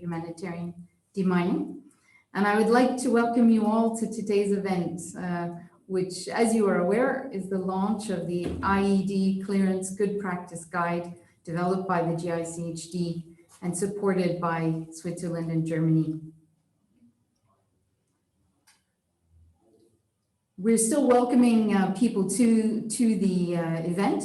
humanitarian demining. And I would like to welcome you all to today's event, which, as you are aware, is the launch of the IED Clearance Good Practice Guide developed by the GICHD and supported by Switzerland and Germany. We're still welcoming people to the event.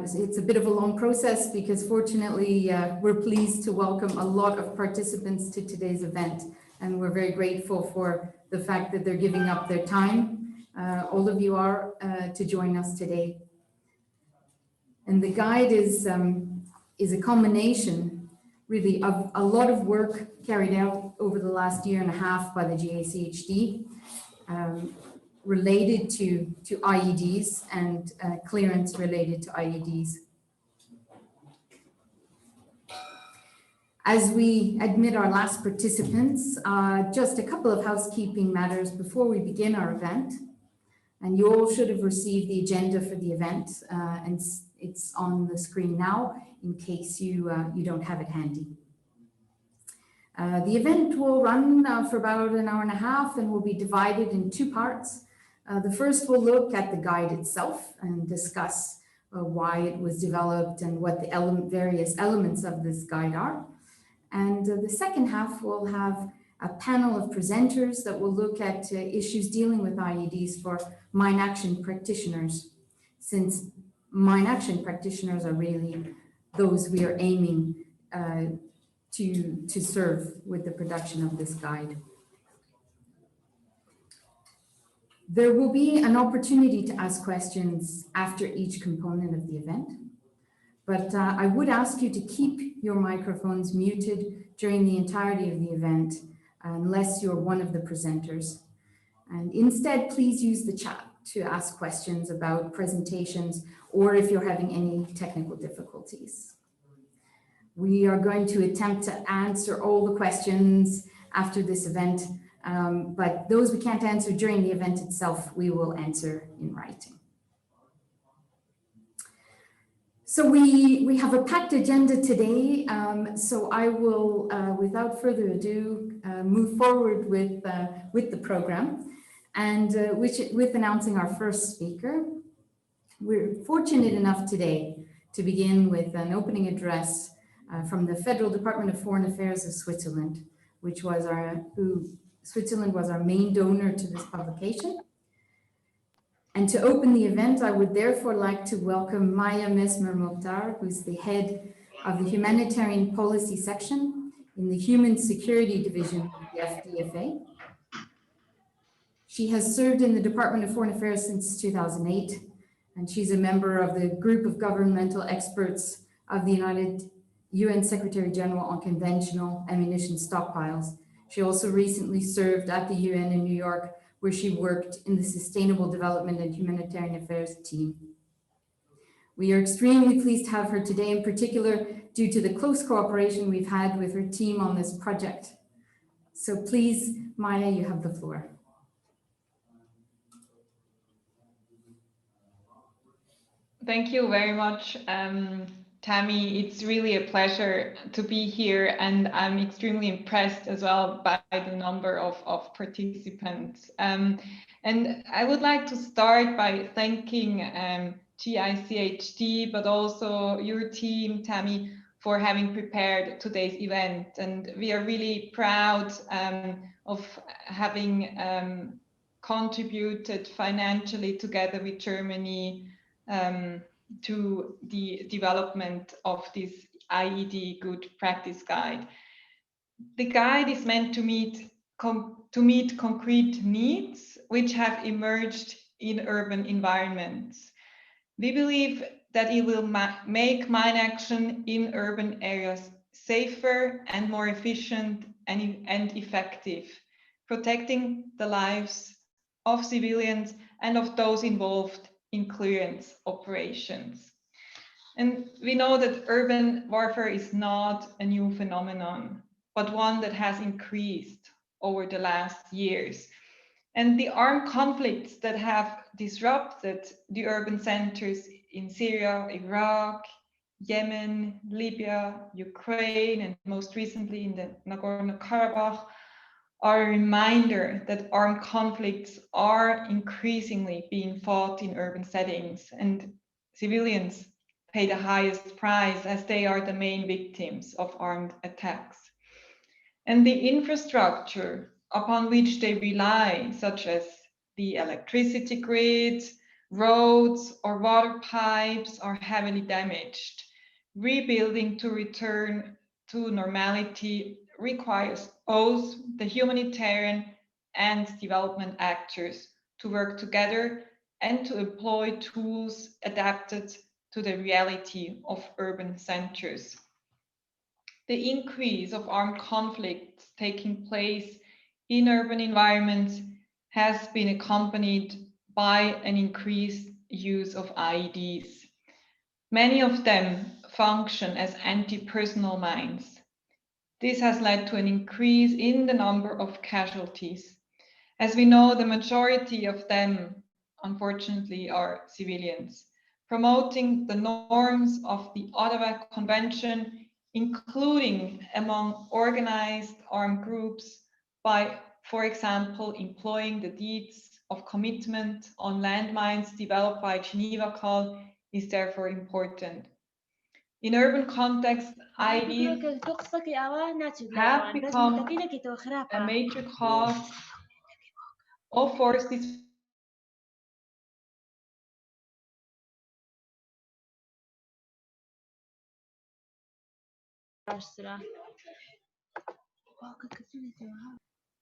It's a bit of a long process because fortunately we're pleased to welcome a lot of participants to today's event, and we're very grateful for the fact that they're giving up their time. All of you are to join us today. And the guide is a combination really of a lot of work carried out over the last year and a half by the GICHD related to IEDs and clearance related to IEDs. As we admit our last participants, just a couple of housekeeping matters before we begin our event. And you all should have received the agenda for the event, and it's on the screen now in case you don't have it handy. The event will run for about an hour and a half and will be divided in two parts. The first will look at the guide itself and discuss why it was developed and what the various elements of this guide are. And the second half will have a panel of presenters that will look at issues dealing with IEDs for mine action practitioners, since mine action practitioners are really those we are aiming to serve with the production of this guide. There will be an opportunity to ask questions after each component of the event, but I would ask you to keep your microphones muted during the entirety of the event, unless you're one of the presenters. And instead, please use the chat to ask questions about presentations or if you're having any technical difficulties. We are going to attempt to answer all the questions after this event, but those we can't answer during the event itself, we will answer in writing. So we have a packed agenda today, so I will, without further ado, move forward with the program, and with announcing our first speaker. We're fortunate enough today to begin with an opening address from the Federal Department of Foreign Affairs of Switzerland, Switzerland was our main donor to this publication. And to open the event, I would therefore like to welcome Maya Mesmer-Mokhtar, who's the head of the Humanitarian Policy Section in the Human Security Division of the FDFA. She has served in the Department of Foreign Affairs since 2008, and she's a member of the group of governmental experts of the UN Secretary General on Conventional Ammunition Stockpiles. She also recently served at the UN in New York, where she worked in the Sustainable Development and Humanitarian Affairs team. We are extremely pleased to have her today, in particular due to the close cooperation we've had with her team on this project. So please, Maya, you have the floor. Thank you very much, Tammy. It's really a pleasure to be here, and I'm extremely impressed as well by the number of participants. And I would like to start by thanking GICHD, but also your team, Tammy, for having prepared today's event. And we are really proud of having contributed financially together with Germany to the development of this IED Good Practice Guide. The guide is meant to meet concrete needs which have emerged in urban environments. We believe that it will make mine action in urban areas safer and more efficient and effective, protecting the lives of civilians and of those involved in clearance operations. And we know that urban warfare is not a new phenomenon, but one that has increased over the last years. And the armed conflicts that have disrupted the urban centers in Syria, Iraq, Yemen, Libya, Ukraine, and most recently in the Nagorno-Karabakh are a reminder that armed conflicts are increasingly being fought in urban settings, and civilians pay the highest price as they are the main victims of armed attacks. And the infrastructure upon which they rely, such as the electricity grid, roads, or water pipes, are heavily damaged. Rebuilding to return to normality requires both the humanitarian and development actors to work together and to employ tools adapted to the reality of urban centers. The increase of armed conflicts taking place in urban environments has been accompanied by an increased use of IEDs. Many of them function as anti-personnel mines. This has led to an increase in the number of casualties. As we know, the majority of them, unfortunately, are civilians. Promoting the norms of the Ottawa Convention, including among organized armed groups by, for example, employing the deeds of commitment on landmines developed by Geneva Call, is therefore important. In urban context, IEDs have become a major cause of forced displacement.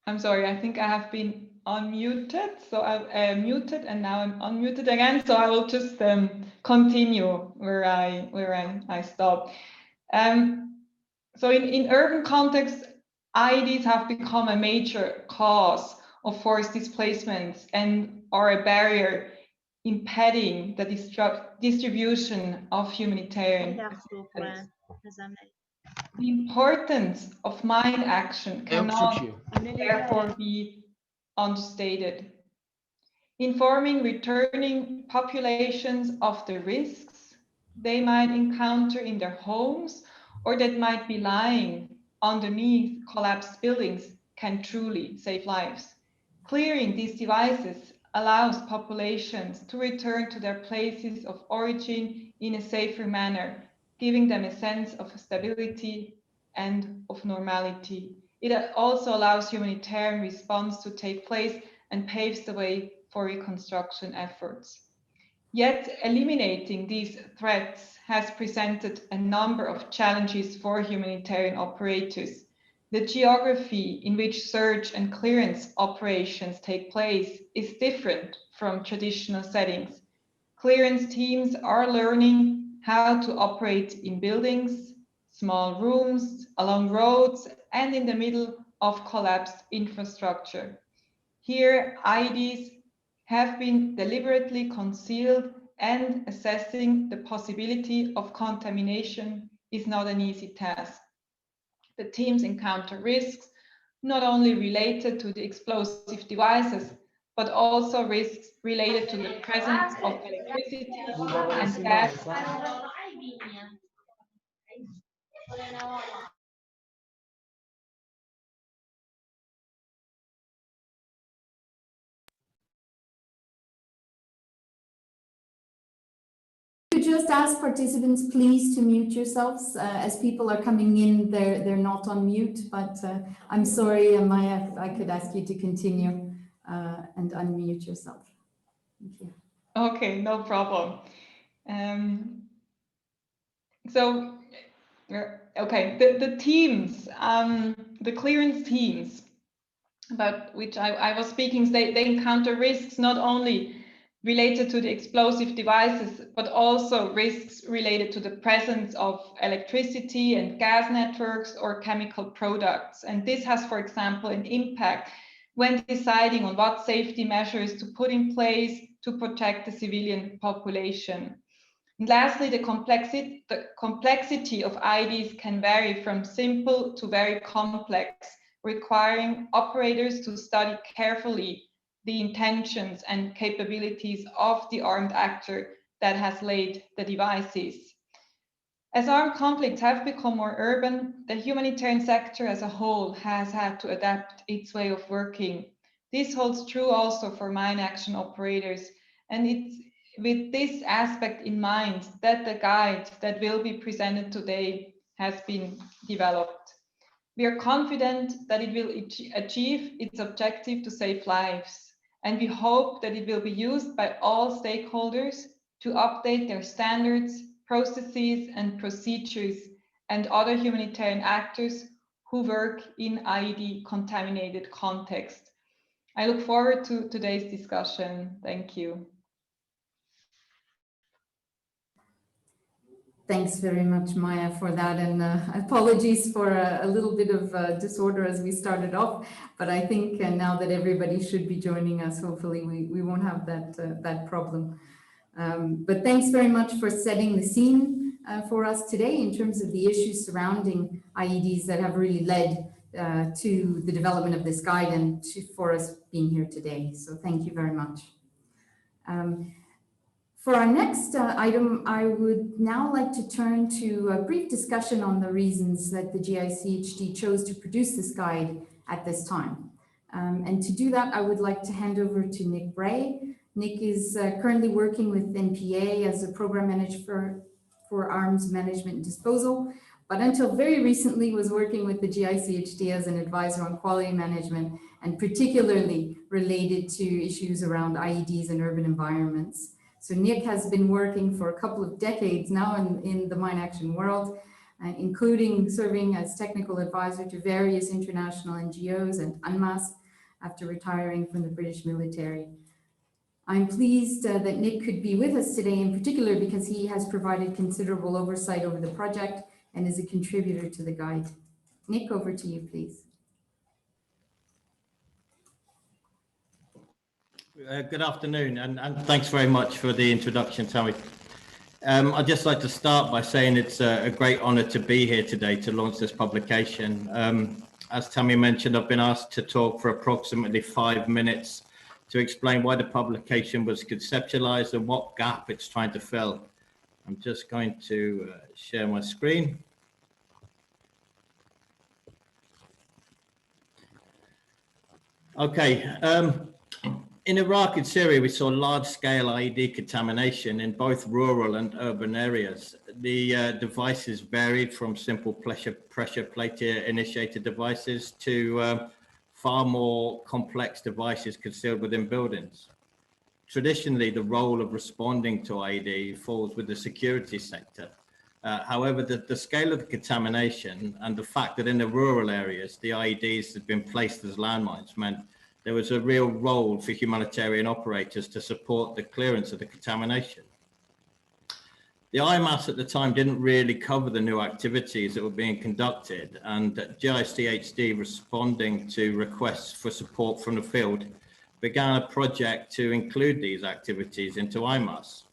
I'm sorry, I think I have been unmuted. So I muted and now I'm unmuted again. So I will just continue where I stopped. So in urban context, IEDs have become a major cause of forced displacements and are a barrier impeding the distribution of humanitarian assistance. The importance of mine action cannot therefore be understated. Informing returning populations of the risks they might encounter in their homes or that might be lying underneath collapsed buildings can truly save lives. Clearing these devices allows populations to return to their places of origin in a safer manner, giving them a sense of stability and of normality. It also allows humanitarian response to take place and paves the way for reconstruction efforts. Yet eliminating these threats has presented a number of challenges for humanitarian operators. The geography in which search and clearance operations take place is different from traditional settings. Clearance teams are learning how to operate in buildings, small rooms, along roads, and in the middle of collapsed infrastructure. Here, IEDs have been deliberately concealed, and assessing the possibility of contamination is not an easy task. The teams encounter risks not only related to the explosive devices, but also risks related to the presence of electricity and gas. Just ask participants please to mute yourselves. As people are coming in, they're not on mute, but I'm sorry, Maya, if I could ask you to continue and unmute yourself. Thank you. Okay, no problem. So, okay, the teams, the clearance teams about which I was speaking, they encounter risks not only related to the explosive devices, but also risks related to the presence of electricity and gas networks or chemical products. And this has, for example, an impact when deciding on what safety measures to put in place to protect the civilian population. And lastly, the complexity of IEDs can vary from simple to very complex, requiring operators to study carefully the intentions and capabilities of the armed actor that has laid the devices. As armed conflicts have become more urban, the humanitarian sector as a whole has had to adapt its way of working. This holds true also for mine action operators, and it's with this aspect in mind that the guide that will be presented today has been developed. We are confident that it will achieve its objective to save lives, and we hope that it will be used by all stakeholders to update their standards, processes and procedures, and other humanitarian actors who work in IED contaminated context. I look forward to today's discussion. Thank you. Thanks very much, Maya, for that, and apologies for a little bit of disorder as we started off, but I think now that everybody should be joining us, hopefully we won't have that problem. But thanks very much for setting the scene for us today in terms of the issues surrounding IEDs that have really led to the development of this guide and for us being here today. So thank you very much. For our next item, I would now like to turn to a brief discussion on the reasons that the GICHD chose to produce this guide at this time. And to do that, I would like to hand over to Nick Bray. Nick is currently working with NPA as a program manager for arms management and disposal, but until very recently was working with the GICHD as an advisor on quality management and particularly related to issues around IEDs and urban environments. So Nick has been working for a couple of decades now in the mine action world, including serving as technical advisor to various international NGOs and UNMAS after retiring from the British military. I'm pleased that Nick could be with us today, in particular because he has provided considerable oversight over the project and is a contributor to the guide. Nick, over to you, please. Good afternoon, and thanks very much for the introduction, Tammy. I'd just like to start by saying it's a great honor to be here today to launch this publication. As Tammy mentioned, I've been asked to talk for approximately 5 minutes to explain why the publication was conceptualized and what gap it's trying to fill. I'm just going to share my screen. Okay. In Iraq and Syria, we saw large-scale IED contamination in both rural and urban areas. The devices varied from simple pressure plate initiated devices to far more complex devices concealed within buildings. Traditionally, the role of responding to IED falls with the security sector. However, the scale of the contamination and the fact that in the rural areas, the IEDs had been placed as landmines meant there was a real role for humanitarian operators to support the clearance of the contamination. The IEMAS at the time didn't really cover the new activities that were being conducted, and GICHD, responding to requests for support from the field, began a project to include these activities into IEMAS.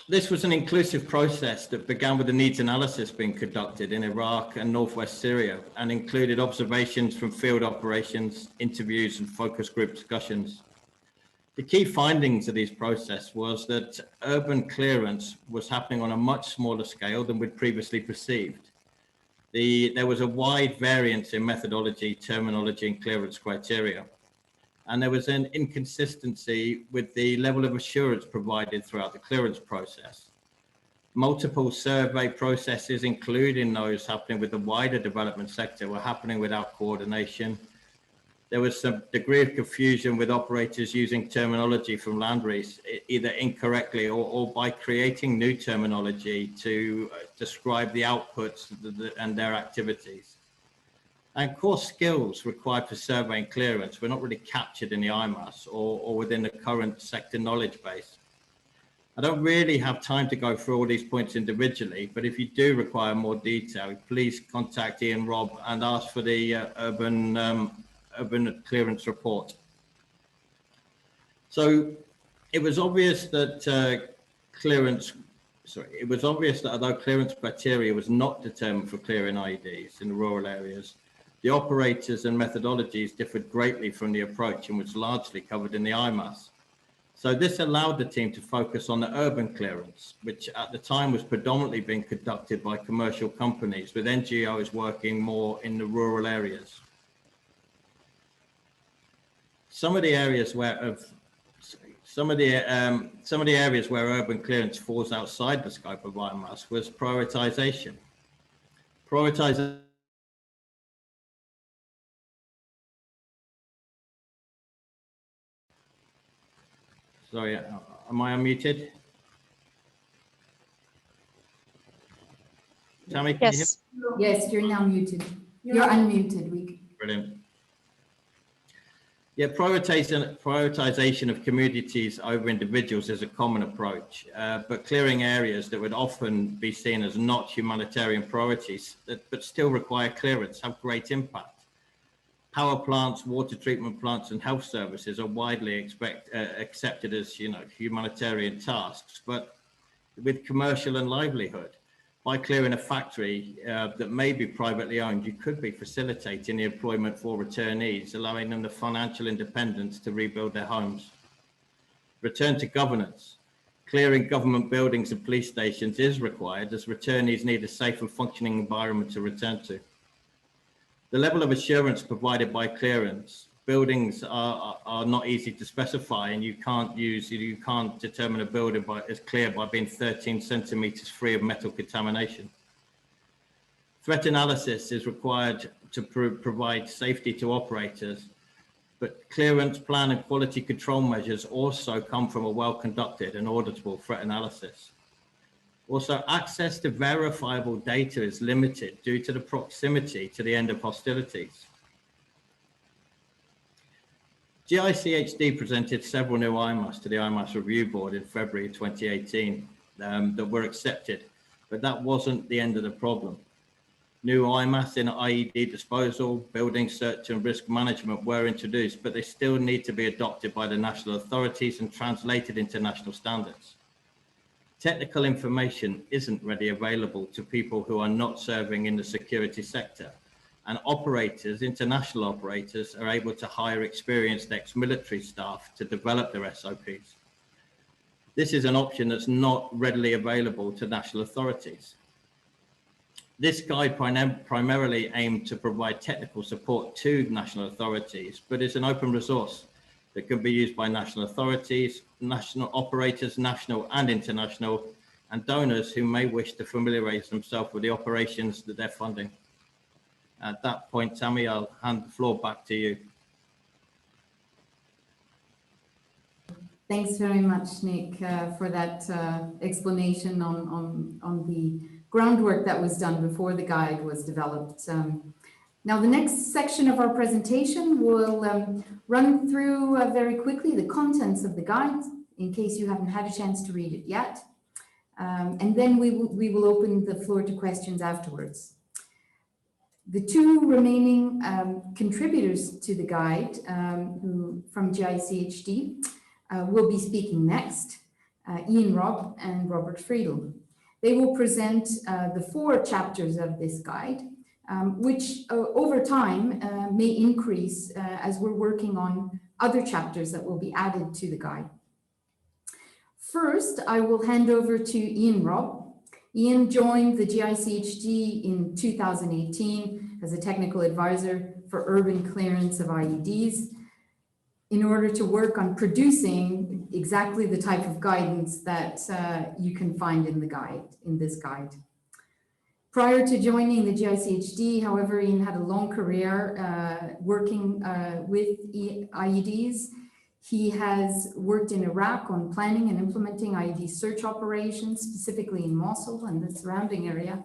This was an inclusive process that began with the needs analysis being conducted in Iraq and northwest Syria and included observations from field operations, interviews and focus group discussions. The key findings of these process was that urban clearance was happening on a much smaller scale than we'd previously perceived. There was a wide variance in methodology, terminology and clearance criteria. And there was an inconsistency with the level of assurance provided throughout the clearance process. Multiple survey processes, including those happening with the wider development sector, were happening without coordination. There was some degree of confusion with operators using terminology from land reefs, either incorrectly or by creating new terminology to describe the outputs and their activities. And core skills required for surveying clearance were not really captured in the IEMAS or within the current sector knowledge base. I don't really have time to go through all these points individually, but if you do require more detail, please contact Ian Robb and ask for the urban clearance report. So it was obvious that although clearance criteria was not determined for clearing IEDs in the rural areas, The operators and methodologies differed greatly from the approach and was largely covered in the IEDs. So this allowed the team to focus on the urban clearance, which at the time was predominantly being conducted by commercial companies, with NGOs working more in the rural areas. Some of the areas where urban clearance falls outside the scope of UNMAS was prioritization. Sorry, am I unmuted? Tammy, can you hear me? Yes, you're now muted. You're unmuted. Brilliant. Yeah, prioritization of communities over individuals is a common approach, but clearing areas that would often be seen as not humanitarian priorities, but still require clearance, have great impact. Power plants, water treatment plants, and health services are widely accepted as, humanitarian tasks, but with commercial and livelihood. By clearing a factory that may be privately owned, you could be facilitating the employment for returnees, allowing them the financial independence to rebuild their homes. Return to governance. Clearing government buildings and police stations is required as returnees need a safe and functioning environment to return to. The level of assurance provided by clearance. Buildings are not easy to specify, and you can't determine a building as clear by being 13 centimeters free of metal contamination. Threat analysis is required to provide safety to operators, but clearance plan and quality control measures also come from a well-conducted and auditable threat analysis. Also, access to verifiable data is limited due to the proximity to the end of hostilities. GICHD presented several new IEDs to the IEDs Review Board in February 2018 that were accepted, but that wasn't the end of the problem. New IEDs in IED disposal, building search and risk management were introduced, but they still need to be adopted by the national authorities and translated into national standards. Technical information isn't readily available to people who are not serving in the security sector, and operators, international operators, are able to hire experienced ex-military staff to develop their SOPs. This is an option that's not readily available to national authorities. This guide primarily aimed to provide technical support to national authorities, but is an open resource that can be used by national authorities, national operators, national and international, and donors who may wish to familiarize themselves with the operations that they're funding. At that point, Tammy, I'll hand the floor back to you. Thanks very much, Nick, for that explanation on the groundwork that was done before the guide was developed. Now, the next section of our presentation will run through very quickly the contents of the guide, in case you haven't had a chance to read it yet. And then we will open the floor to questions afterwards. The two remaining contributors to the guide from GICHD will be speaking next, Ian Robb and Robert Friedel. They will present the 4 chapters of this guide, which over time may increase as we're working on other chapters that will be added to the guide. First, I will hand over to Ian Robb. Ian joined the GICHD in 2018 as a technical advisor for urban clearance of IEDs in order to work on producing exactly the type of guidance that you can find in this guide. Prior to joining the GICHD, however, Ian had a long career working with IEDs. He has worked in Iraq on planning and implementing IED search operations, specifically in Mosul and the surrounding area,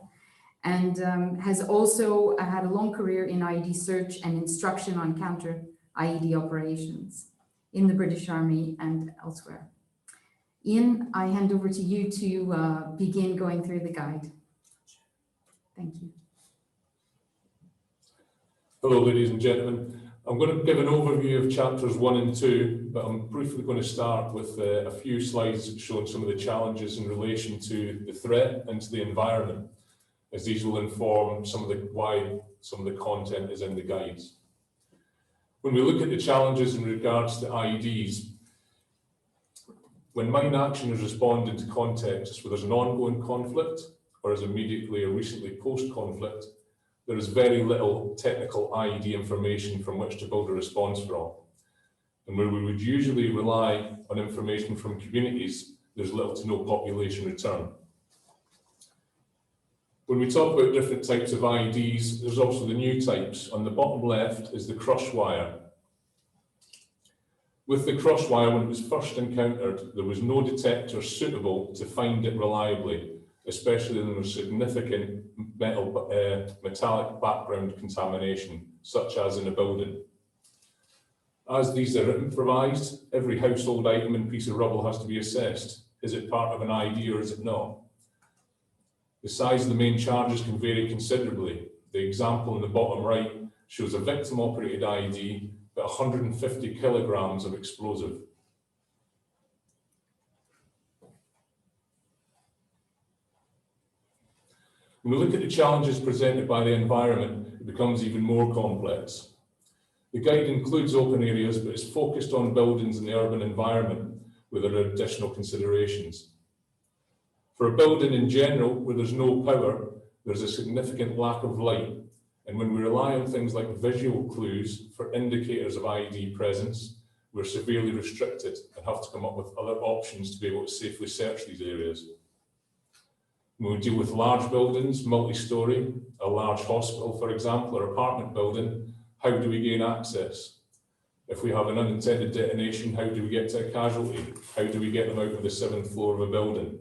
and has also had a long career in IED search and instruction on counter IED operations in the British Army and elsewhere. Ian, I hand over to you to begin going through the guide. Thank you. Hello, ladies and gentlemen. I'm going to give an overview of chapters 1 and 2, but I'm briefly going to start with a few slides showing some of the challenges in relation to the threat and to the environment. as these will inform why some of the content is in the guides. When we look at the challenges in regards to IEDs, when mine action is responded to contexts where there's an ongoing conflict or is immediately or recently post-conflict, there is very little technical IED information from which to build a response from. And where we would usually rely on information from communities, there's little to no population return. When we talk about different types of IEDs, there's also the new types. On the bottom left is the crush wire. With the crush wire, when it was first encountered, there was no detector suitable to find it reliably, especially when there was significant metallic background contamination, such as in a building. As these are improvised, every household item and piece of rubble has to be assessed. Is it part of an IED or is it not? The size of the main charges can vary considerably. The example in the bottom right shows a victim-operated IED, but 150 kilograms of explosive. When we look at the challenges presented by the environment, it becomes even more complex. The guide includes open areas, but is focused on buildings in the urban environment where there are additional considerations. For a building in general, where there's no power, there's a significant lack of light. And when we rely on things like visual clues for indicators of IED presence, we're severely restricted and have to come up with other options to be able to safely search these areas. When we deal with large buildings, multi-storey, a large hospital, for example, or apartment building, how do we gain access? If we have an unintended detonation, how do we get to a casualty? How do we get them out of the 7th floor of a building?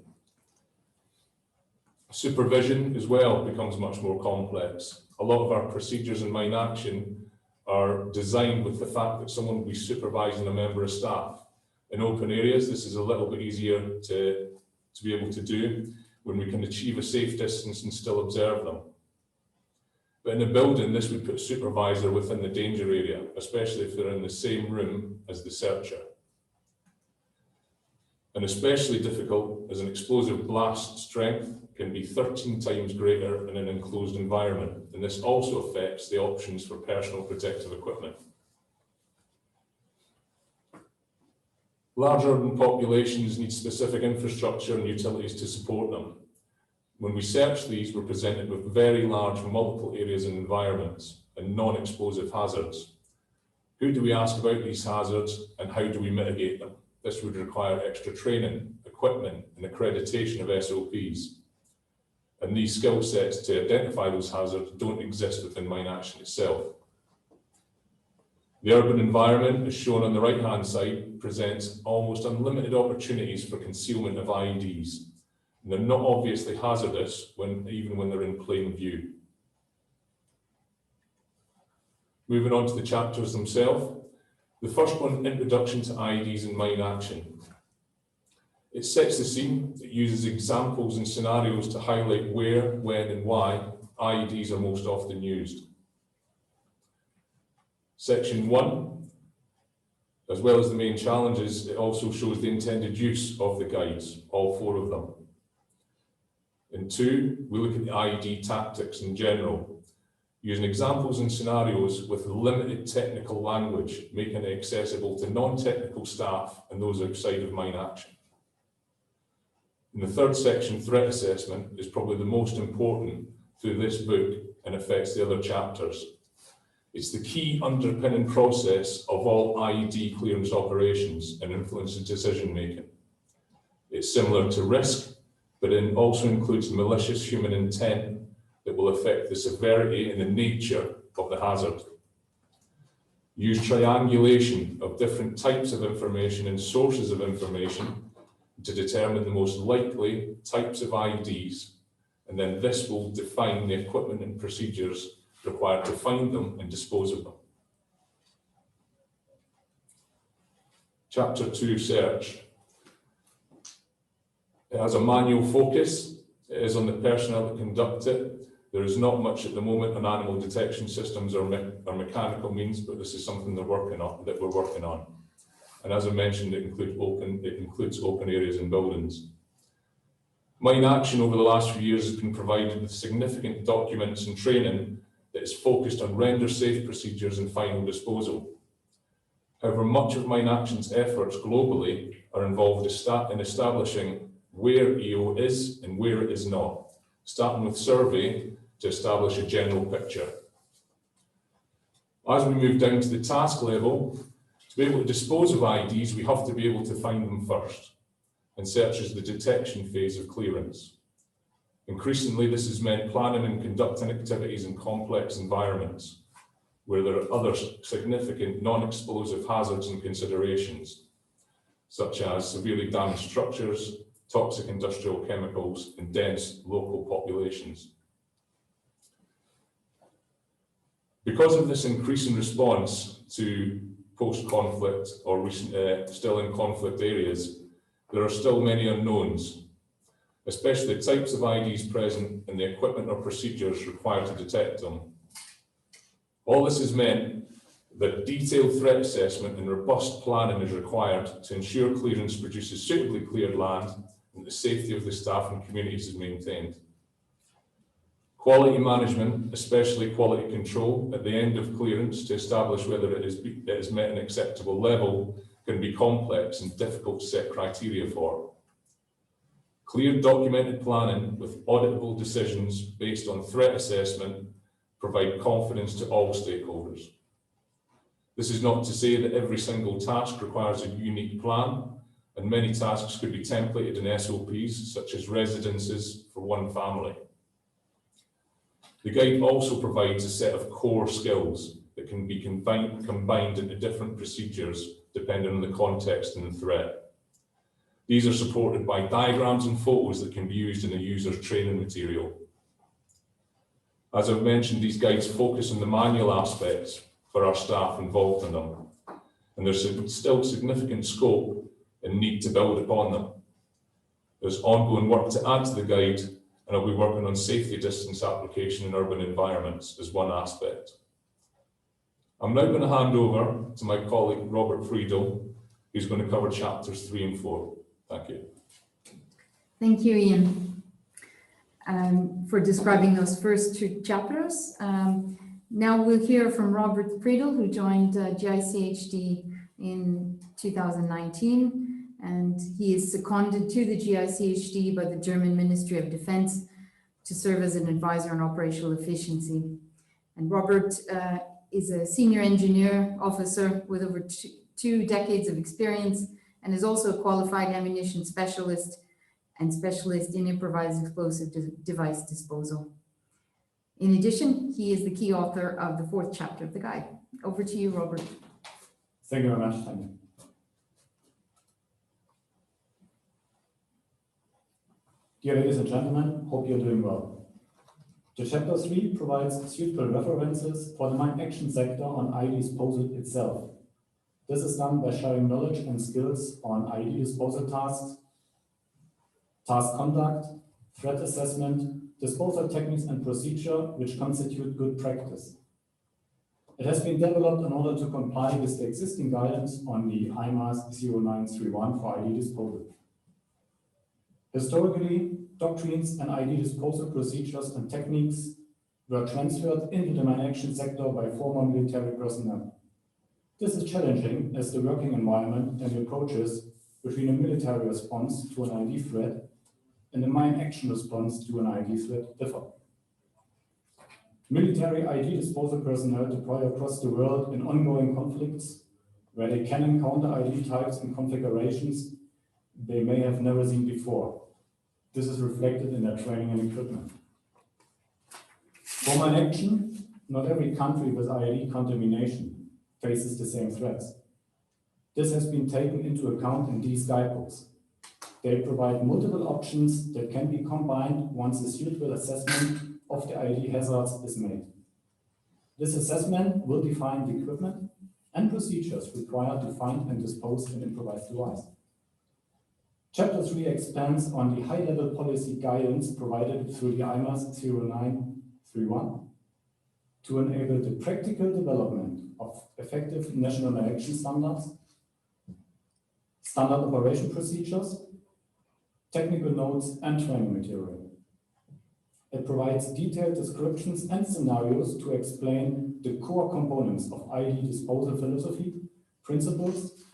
Supervision as well becomes much more complex. A lot of our procedures in mine action are designed with the fact that someone will be supervising a member of staff. In open areas, this is a little bit easier to be able to do when we can achieve a safe distance and still observe them. But in a building, this would put a supervisor within the danger area, especially if they're in the same room as the searcher. And especially difficult as an explosive blast strength can be 13 times greater in an enclosed environment, and this also affects the options for personal protective equipment. Large urban populations need specific infrastructure and utilities to support them. When we search these, we're presented with very large multiple areas and environments and non-explosive hazards. Who do we ask about these hazards and how do we mitigate them? This would require extra training, equipment, and accreditation of SOPs. And these skill sets to identify those hazards don't exist within mine action itself. The urban environment, as shown on the right-hand side, presents almost unlimited opportunities for concealment of IEDs. And they're not obviously hazardous even when they're in plain view. Moving on to the chapters themselves. The first one, Introduction to IEDs in Mine Action. It sets the scene. It uses examples and scenarios to highlight where, when, and why IEDs are most often used. Section 1, as well as the main challenges, it also shows the intended use of the guides, all 4 of them. In 2, we look at the IED tactics in general, using examples and scenarios with limited technical language, making it accessible to non-technical staff and those outside of mine action. In the 3rd section, threat assessment, is probably the most important through this book and affects the other chapters. It's the key underpinning process of all IED clearance operations and influences decision making. It's similar to risk, but it also includes malicious human intent that will affect the severity and the nature of the hazard. Use triangulation of different types of information and sources of information to determine the most likely types of IEDs, and then this will define the equipment and procedures required to find them and dispose of them. Chapter 2, Search. It has a manual focus. It is on the personnel that conduct it. There is not much at the moment on animal detection systems or mechanical means, but this is something that we're working on. And as I mentioned, it includes open areas and buildings. Mine Action over the last few years has been provided with significant documents and training that is focused on render safe procedures and final disposal. However, much of Mine Action's efforts globally are involved in establishing where EO is and where it is not, starting with survey to establish a general picture. As we move down to the task level, to be able to dispose of IEDs, we have to be able to find them first, and such as the detection phase of clearance. Increasingly, this has meant planning and conducting activities in complex environments where there are other significant non-explosive hazards and considerations, such as severely damaged structures, toxic industrial chemicals, and dense local populations. Because of this increasing response to post-conflict or recent, still in conflict areas, there are still many unknowns, especially the types of IEDs present and the equipment or procedures required to detect them. All this has meant that detailed threat assessment and robust planning is required to ensure clearance produces suitably cleared land and the safety of the staff and communities is maintained. Quality management, especially quality control at the end of clearance to establish whether it is met an acceptable level, can be complex and difficult to set criteria for. Clear documented planning with auditable decisions based on threat assessment provide confidence to all stakeholders. This is not to say that every single task requires a unique plan, and many tasks could be templated in SOPs, such as residences for one family. The guide also provides a set of core skills that can be combined into different procedures depending on the context and the threat. These are supported by diagrams and photos that can be used in a user's training material. As I've mentioned, these guides focus on the manual aspects for our staff involved in them, and there's still significant scope and need to build upon them. There's ongoing work to add to the guide, and I'll be working on safety distance application in urban environments as one aspect. I'm now going to hand over to my colleague Robert Friedel, who's going to cover chapters 3 and 4. Thank you. Thank you, Ian, for describing those first two chapters. Now we'll hear from Robert Friedel, who joined GICHD in 2019. And he is seconded to the GICHD by the German Ministry of Defense to serve as an advisor on operational efficiency. And Robert is a senior engineer officer with over two decades of experience and is also a qualified ammunition specialist and specialist in improvised explosive device disposal. In addition, he is the key author of the 4th chapter of the guide. Over to you, Robert. Thank you very much, Tanya. Dear ladies and gentlemen, hope you're doing well. The chapter 3 provides suitable references for the mine action sector on IED disposal itself. This is done by sharing knowledge and skills on IED disposal tasks, task conduct, threat assessment, disposal techniques and procedure which constitute good practice. It has been developed in order to comply with the existing guidance on the IEMAS 0931 for IED disposal. Historically, doctrines and IED disposal procedures and techniques were transferred into the mine action sector by former military personnel. This is challenging as the working environment and the approaches between a military response to an IED threat and a mine action response to an IED threat differ. Military IED disposal personnel deploy across the world in ongoing conflicts where they can encounter IED types and configurations they may have never seen before. This is reflected in their training and equipment. For mine action, not every country with IED contamination faces the same threats. This has been taken into account in these guidebooks. They provide multiple options that can be combined once a suitable assessment of the IED hazards is made. This assessment will define the equipment and procedures required to find and dispose an improvised device. Chapter 3 expands on the high-level policy guidance provided through the IEMAS 0931 to enable the practical development of effective national action standards, standard operation procedures, technical notes, and training material. It provides detailed descriptions and scenarios to explain the core components of IED disposal philosophy, principles,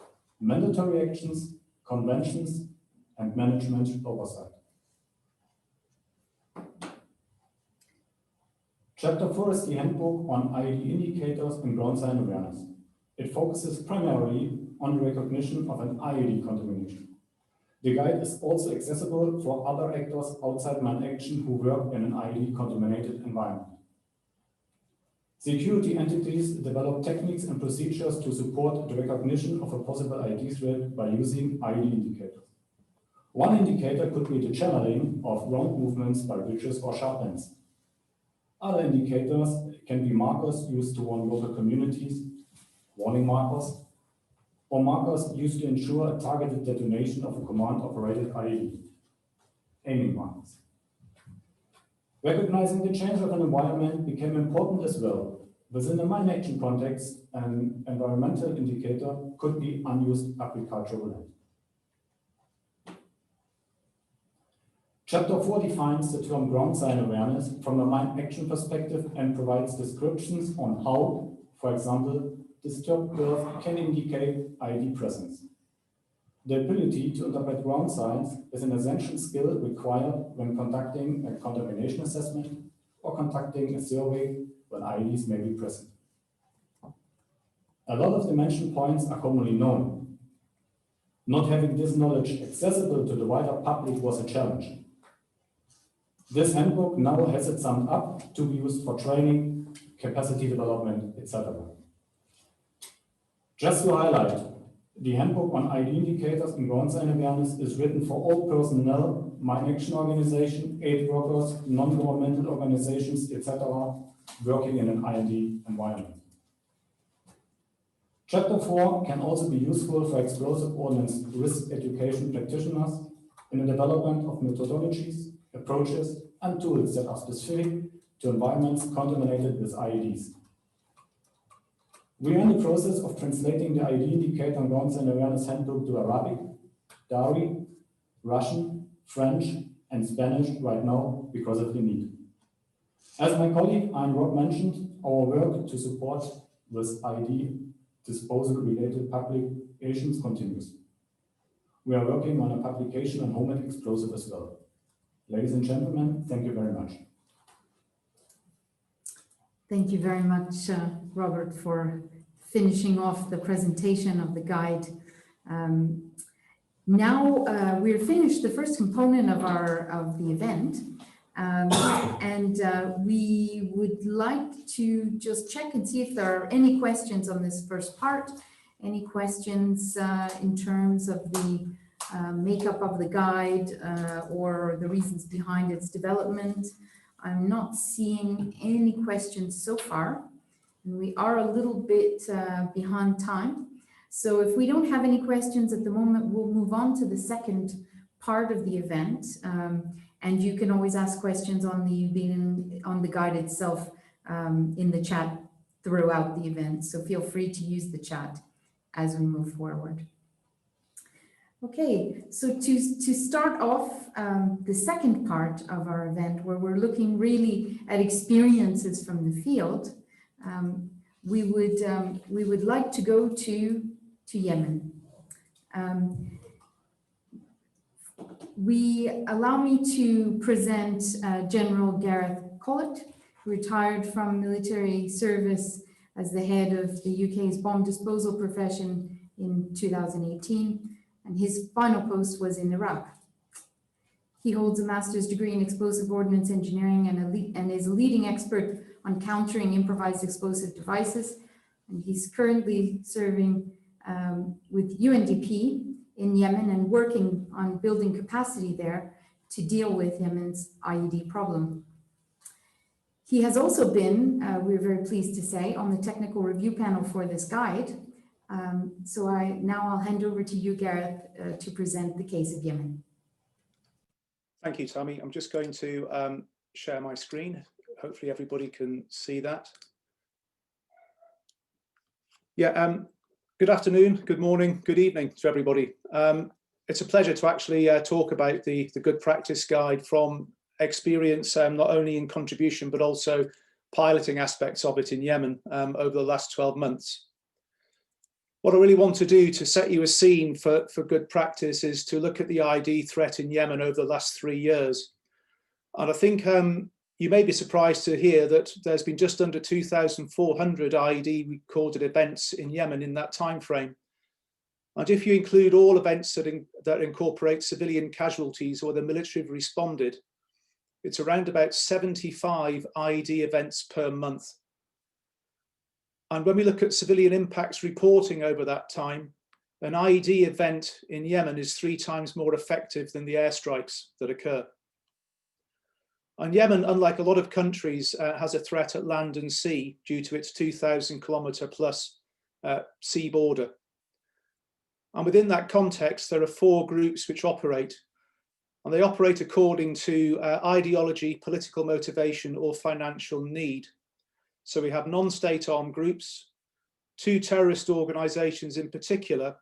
mandatory actions, conventions, and management oversight. Chapter 4 is the Handbook on IED indicators and ground sign awareness. It focuses primarily on the recognition of an IED contamination. The guide is also accessible for other actors outside man action who work in an IED contaminated environment. Security entities develop techniques and procedures to support the recognition of a possible IED threat by using IED indicators. One indicator could be the channeling of ground movements by ridges or sharplands. Other indicators can be markers used to warn local communities, warning markers, or markers used to ensure a targeted detonation of a command-operated IED, aiming markers. Recognizing the change of an environment became important as well. Within a mine action context, an environmental indicator could be unused agricultural land. Chapter 4 defines the term ground sign awareness from a mine action perspective and provides descriptions on how, for example, disturbed earth can indicate IED presence. The ability to interpret ground signs is an essential skill required when conducting a contamination assessment or conducting a survey when IEDs may be present. A lot of the mentioned points are commonly known. Not having this knowledge accessible to the wider public was a challenge. This handbook now has it summed up to be used for training, capacity development, etc. Just to highlight, the Handbook on IED indicators and ground sign awareness is written for all personnel, mine action organization, aid workers, non-governmental organizations, etc., working in an IED environment. Chapter 4 can also be useful for explosive ordnance risk education practitioners in the development of methodologies, approaches, and tools that are specific to environments contaminated with IEDs. We are in the process of translating the IED indicator and ground sign awareness handbook to Arabic, Dari, Russian, French, and Spanish right now because of the need. As my colleague Ian Rock mentioned, our work to support with IED disposal related publications continues. We are working on a publication on homemade explosive as well. Ladies and gentlemen, thank you very much. Thank you very much, Robert, for finishing off the presentation of the guide. Now we're finished the first component of the event, and we would like to just check and see if there are any questions on this first part. Any questions in terms of the makeup of the guide or the reasons behind its development? I'm not seeing any questions so far, and we are a little bit behind time. So if we don't have any questions at the moment, we'll move on to the second part of the event. And you can always ask questions on the guide itself in the chat throughout the event. So feel free to use the chat as we move forward. Okay, so to start off the second part of our event, where we're looking really at experiences from the field, we would like to go to Yemen. Allow me to present General Gareth Collett, who retired from military service as the head of the UK's bomb disposal profession in 2018. And his final post was in Iraq. He holds a master's degree in explosive ordnance engineering and is a leading expert on countering improvised explosive devices. And he's currently serving with UNDP in Yemen and working on building capacity there to deal with Yemen's IED problem. He has also been, we're very pleased to say, on the technical review panel for this guide. So now I'll hand over to you, Gareth, to present the case of Yemen. Thank you, Tammy. I'm just going to share my screen. Hopefully everybody can see that. Yeah, good afternoon, good morning, good evening to everybody. it's a pleasure to actually talk about the good practice guide from experience, not only in contribution, but also piloting aspects of it in Yemen over the last 12 months. What I really want to do to set you a scene for good practice is to look at the IED threat in Yemen over the last 3 years. And I think you may be surprised to hear that there's been just under 2,400 IED recorded events in Yemen in that time frame. And if you include all events that incorporate civilian casualties or the military have responded, it's around about 75 IED events per month. And when we look at civilian impacts reporting over that time, an IED event in Yemen is 3 times more effective than the airstrikes that occur. And Yemen, unlike a lot of countries, has a threat at land and sea due to its 2,000 kilometre plus sea border. And within that context, there are 4 groups which operate, and they operate according to ideology, political motivation, or financial need. So we have non-state armed groups, 2 terrorist organisations in particular,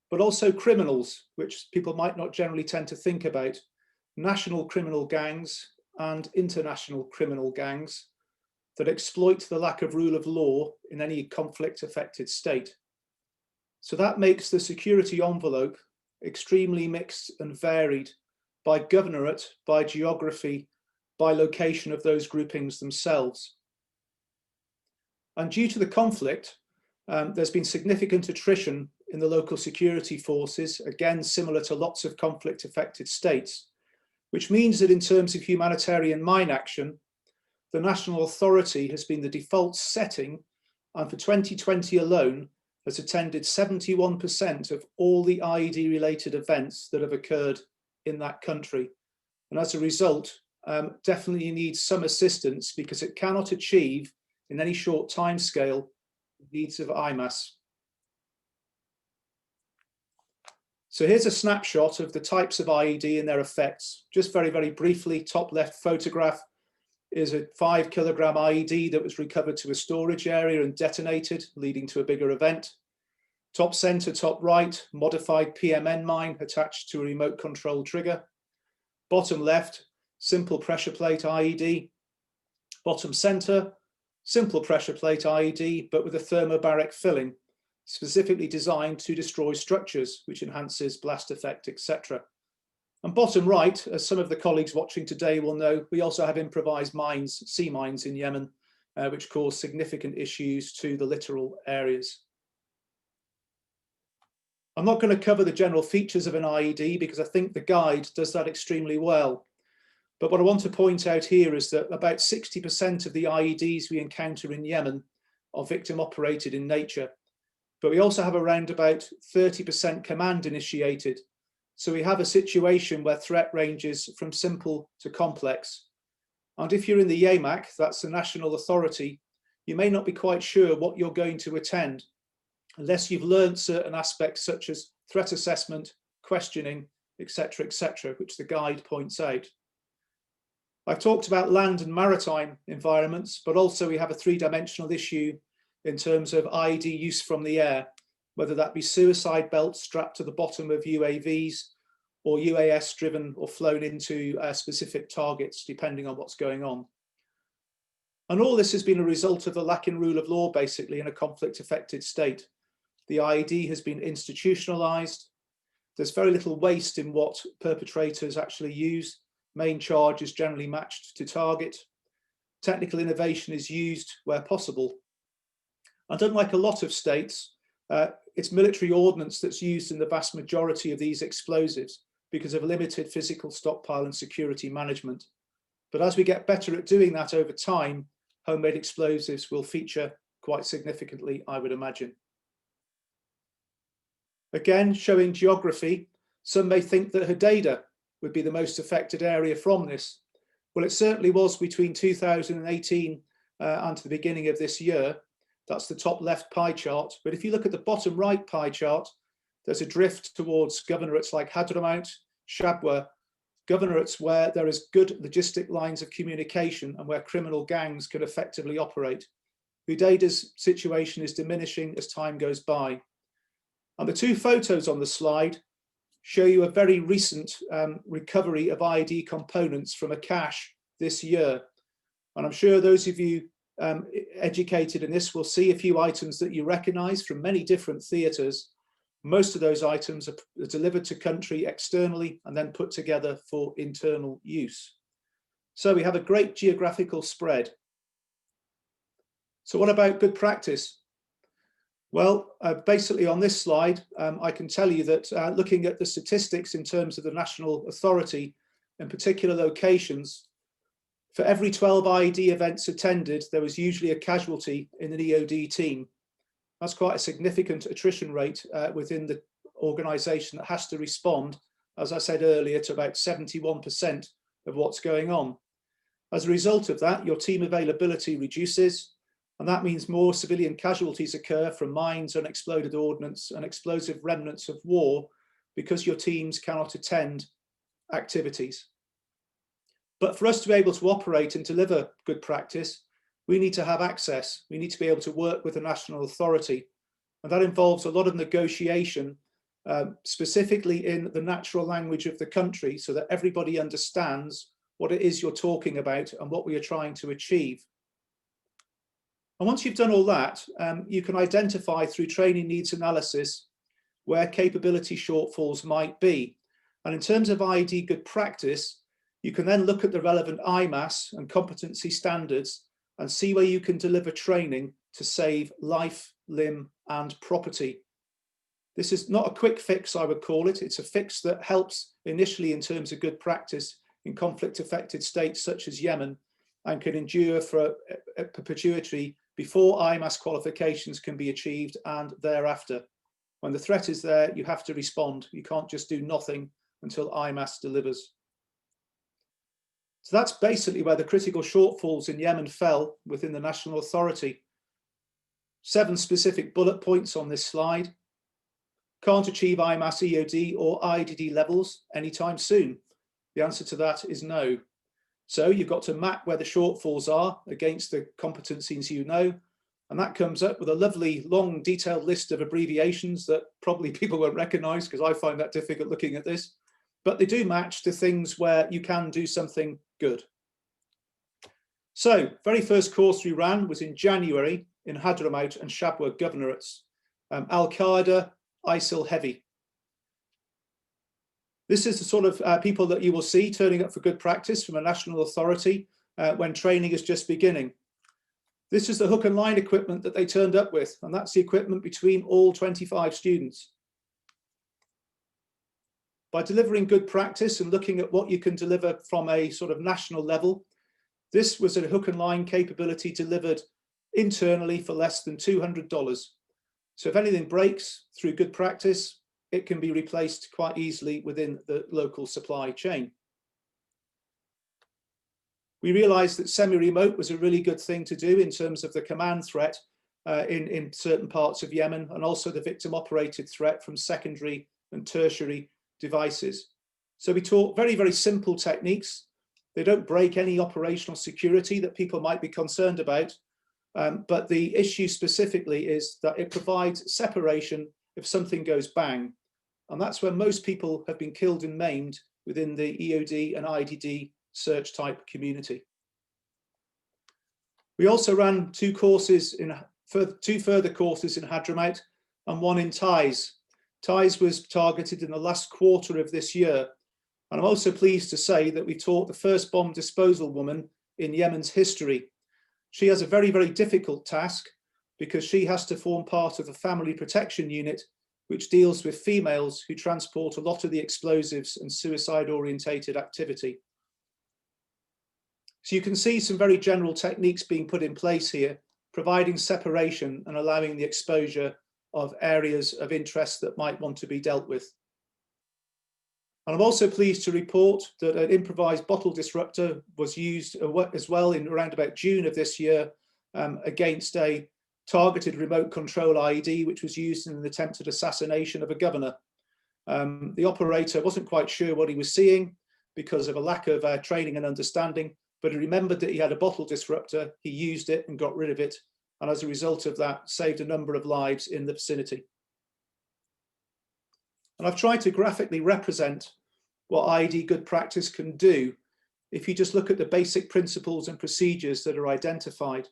but also criminals, which people might not generally tend to think about, national criminal gangs and international criminal gangs that exploit the lack of rule of law in any conflict-affected state. So that makes the security envelope extremely mixed and varied by governorate, by geography, by location of those groupings themselves. And due to the conflict, there's been significant attrition in the local security forces, again, similar to lots of conflict-affected states, which means that in terms of humanitarian mine action, the national authority has been the default setting, and for 2020 alone, has attended 71% of all the IED-related events that have occurred in that country. And as a result, definitely needs some assistance because it cannot achieve in any short time scale the needs of IEMAS. So here's a snapshot of the types of IED and their effects. Just very, very briefly, top left photograph is a 5 kilogram IED that was recovered to a storage area and detonated, leading to a bigger event. Top center, top right, modified PMN mine attached to a remote control trigger. Bottom left, simple pressure plate IED. Bottom center, simple pressure plate IED, but with a thermobaric filling, specifically designed to destroy structures, which enhances blast effect, etc. And bottom right, as some of the colleagues watching today will know, we also have improvised mines, sea mines in Yemen, which cause significant issues to the littoral areas. I'm not going to cover the general features of an IED because I think the guide does that extremely well. But what I want to point out here is that about 60% of the IEDs we encounter in Yemen are victim operated in nature. But we also have around about 30% command initiated. So we have a situation where threat ranges from simple to complex. And if you're in the UNMAS, that's the national authority, you may not be quite sure what you're going to attend unless you've learned certain aspects such as threat assessment, questioning, etc., which the guide points out. I've talked about land and maritime environments, but also we have a 3-dimensional issue in terms of IED use from the air, whether that be suicide belts strapped to the bottom of UAVs or UAS driven or flown into specific targets, depending on what's going on. And all this has been a result of the lack in rule of law, basically, in a conflict-affected state. The IED has been institutionalized. There's very little waste in what perpetrators actually use. Main charge is generally matched to target. Technical innovation is used where possible. And unlike a lot of states, it's military ordnance that's used in the vast majority of these explosives because of limited physical stockpile and security management. But as we get better at doing that over time, homemade explosives will feature quite significantly, I would imagine. Again, showing geography, some may think that Hodeidah would be the most affected area from this. Well, it certainly was between 2018 and the beginning of this year. That's the top left pie chart. But if you look at the bottom right pie chart, there's a drift towards governorates like Hadramaut, Shabwa, governorates where there is good logistic lines of communication and where criminal gangs can effectively operate. Hodeidah's situation is diminishing as time goes by. And the 2 photos on the slide show you a very recent recovery of IED components from a cache this year. And I'm sure those of you educated in this will see a few items that you recognise from many different theatres. Most of those items are delivered to country externally and then put together for internal use. So we have a great geographical spread. So what about good practice? Well, basically on this slide, I can tell you that looking at the statistics in terms of the national authority, in particular locations, for every 12 IED events attended, there was usually a casualty in an EOD team. That's quite a significant attrition rate within the organisation that has to respond, as I said earlier, to about 71% of what's going on. As a result of that, your team availability reduces, and that means more civilian casualties occur from mines, unexploded ordnance, and explosive remnants of war because your teams cannot attend activities. But for us to be able to operate and deliver good practice, we need to have access. We need to be able to work with the national authority. And that involves a lot of negotiation, specifically in the natural language of the country, so that everybody understands what it is you're talking about and what we are trying to achieve. And once you've done all that, you can identify through training needs analysis where capability shortfalls might be. And in terms of IED good practice, you can then look at the relevant IEMAS and competency standards and see where you can deliver training to save life, limb, and property. This is not a quick fix, I would call it. It's a fix that helps initially in terms of good practice in conflict-affected states such as Yemen, and can endure for a perpetuity before IEMAS qualifications can be achieved and thereafter. When the threat is there, you have to respond. You can't just do nothing until IEMAS delivers. So that's basically where the critical shortfalls in Yemen fell within the national authority. 7 specific bullet points on this slide. Can't achieve IEMAS EOD or IEDD levels anytime soon. The answer to that is no. So you've got to map where the shortfalls are against the competencies you know, and that comes up with a lovely, long, detailed list of abbreviations that probably people won't recognise because I find that difficult looking at this, but they do match to things where you can do something good. So, very first course we ran was in January in Hadramaut and Shabwa governorates, Al-Qaeda, ISIL heavy. This is the sort of people that you will see turning up for good practice from a national authority when training is just beginning. This is the hook and line equipment that they turned up with, and that's the equipment between all 25 students. By delivering good practice and looking at what you can deliver from a sort of national level, this was a hook and line capability delivered internally for less than $200. So if anything breaks through good practice, it can be replaced quite easily within the local supply chain. We realized that semi-remote was a really good thing to do in terms of the command threat in certain parts of Yemen, and also the victim operated threat from secondary and tertiary devices. So we taught very, very simple techniques. They don't break any operational security that people might be concerned about. But the issue specifically is that it provides separation if something goes bang. And that's where most people have been killed and maimed within the EOD and IEDD search type community. We also ran two further courses in Hadramaut and one in Taiz. Taiz was targeted in the last quarter of this year. And I'm also pleased to say that we taught the first bomb disposal woman in Yemen's history. She has a very, very difficult task because she has to form part of the family protection unit, which deals with females who transport a lot of the explosives and suicide orientated activity. So you can see some very general techniques being put in place here, providing separation and allowing the exposure of areas of interest that might want to be dealt with. And I'm also pleased to report that an improvised bottle disruptor was used as well in around about June of this year against a targeted remote control IED, which was used in an attempted assassination of a governor. The operator wasn't quite sure what he was seeing because of a lack of training and understanding, but he remembered that he had a bottle disruptor, he used it and got rid of it, and as a result of that, saved a number of lives in the vicinity. And I've tried to graphically represent what IED good practice can do if you just look at the basic principles and procedures that are identified.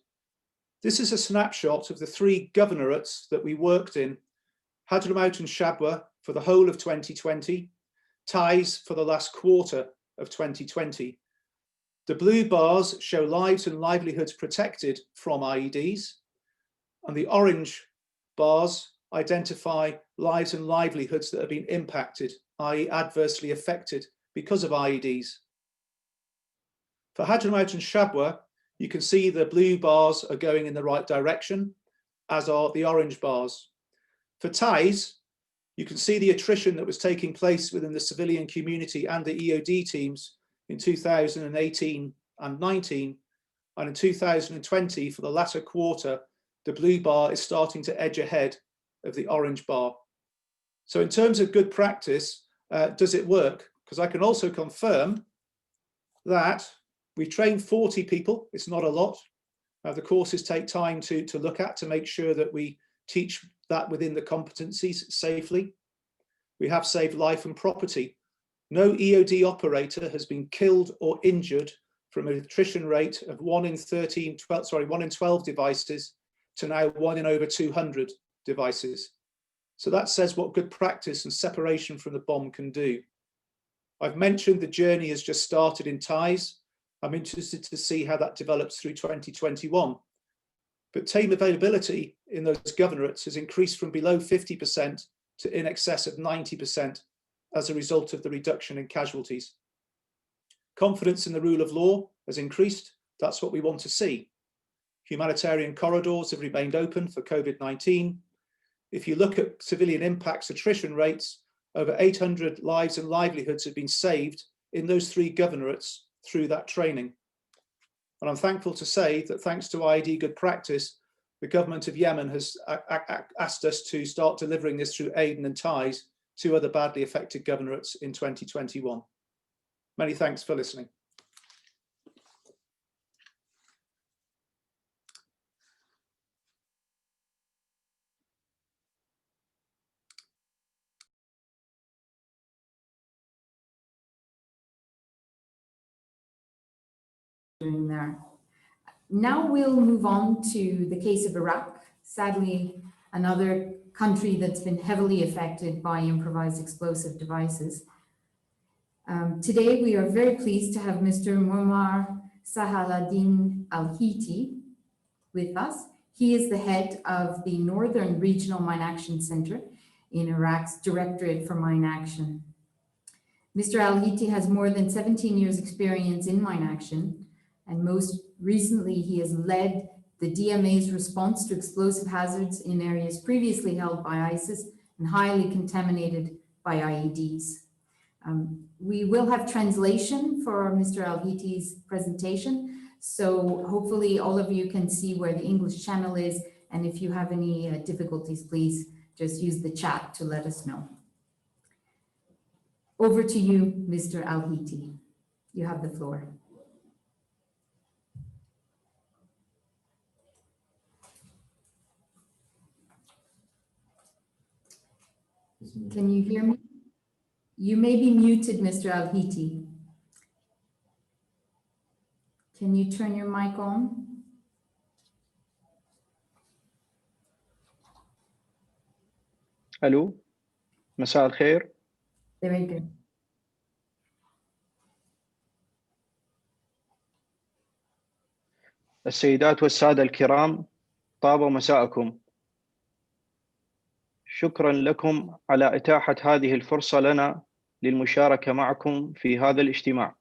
This is a snapshot of the 3 governorates that we worked in: Hadramaut and Shabwa for the whole of 2020, Taiz for the last quarter of 2020. The blue bars show lives and livelihoods protected from IEDs, and the orange bars identify lives and livelihoods that have been impacted, i.e. adversely affected because of IEDs. For Hadramaut and Shabwa, you can see the blue bars are going in the right direction, as are the orange bars. For Taiz, you can see the attrition that was taking place within the civilian community and the EOD teams in 2018 and 19, and in 2020, for the latter quarter, the blue bar is starting to edge ahead of the orange bar. So in terms of good practice, does it work? Because I can also confirm that we've trained 40 people. It's not a lot. The courses take time to look at, to make sure that we teach that within the competencies safely. We have saved life and property. No EOD operator has been killed or injured from an attrition rate of 1 in 12 devices to now 1 in over 200 devices. So that says what good practice and separation from the bomb can do. I've mentioned the journey has just started in Taiz. I'm interested to see how that develops through 2021. But team availability in those governorates has increased from below 50% to in excess of 90% as a result of the reduction in casualties. Confidence in the rule of law has increased. That's what we want to see. Humanitarian corridors have remained open for COVID-19. If you look at civilian impacts attrition rates, over 800 lives and livelihoods have been saved in those 3 governorates through that training. And I'm thankful to say that thanks to IED good practice, the government of Yemen has asked us to start delivering this through Aden and Taiz, 2 other badly affected governorates in 2021. Many thanks for listening. There. Now we'll move on to the case of Iraq, sadly another country that's been heavily affected by improvised explosive devices. Today we are very pleased to have Mr. Muammar Sahaladdin Al-Hiti with us. He is the head of the Northern Regional Mine Action Center in Iraq's Directorate for Mine Action. Mr. Al-Hiti has more than 17 years experience in mine action, and most recently he has led the DMA's response to explosive hazards in areas previously held by ISIS and highly contaminated by IEDs. We will have translation for Mr. Al-Hiti's presentation, so hopefully all of you can see where the English channel is, and if you have any difficulties, please just use the chat to let us know. Over to you, Mr. Al-Hiti. You have the floor. Can you hear me? You may be muted, Mr. Al-Hiti. Can you turn your mic on? الو مساء الخير. Very good. السيدات والسادة الكرام، طاب مساءكم. شكرا لكم على إتاحة هذه الفرصة لنا للمشاركة معكم في هذا الاجتماع.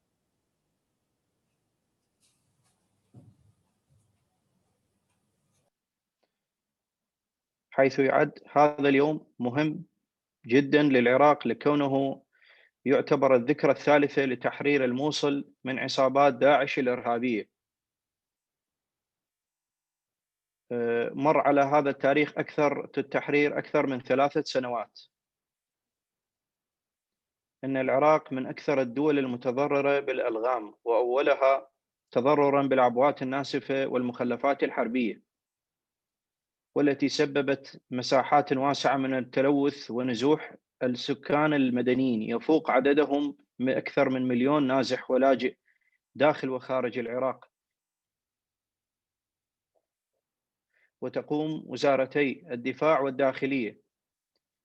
حيث يعد هذا اليوم مهم جدا للعراق لكونه يعتبر الذكرى الثالثة لتحرير الموصل من عصابات داعش الإرهابية. مر على هذا التاريخ التحرير أكثر من 3 سنوات. إن العراق من أكثر الدول المتضررة بالألغام، وأولها تضرراً بالعبوات الناسفة والمخلفات الحربية، والتي سببت مساحات واسعة من التلوث ونزوح السكان المدنيين يفوق عددهم أكثر من 1,000,000 نازح ولاجئ داخل وخارج العراق. وتقوم وزارتي الدفاع والداخلية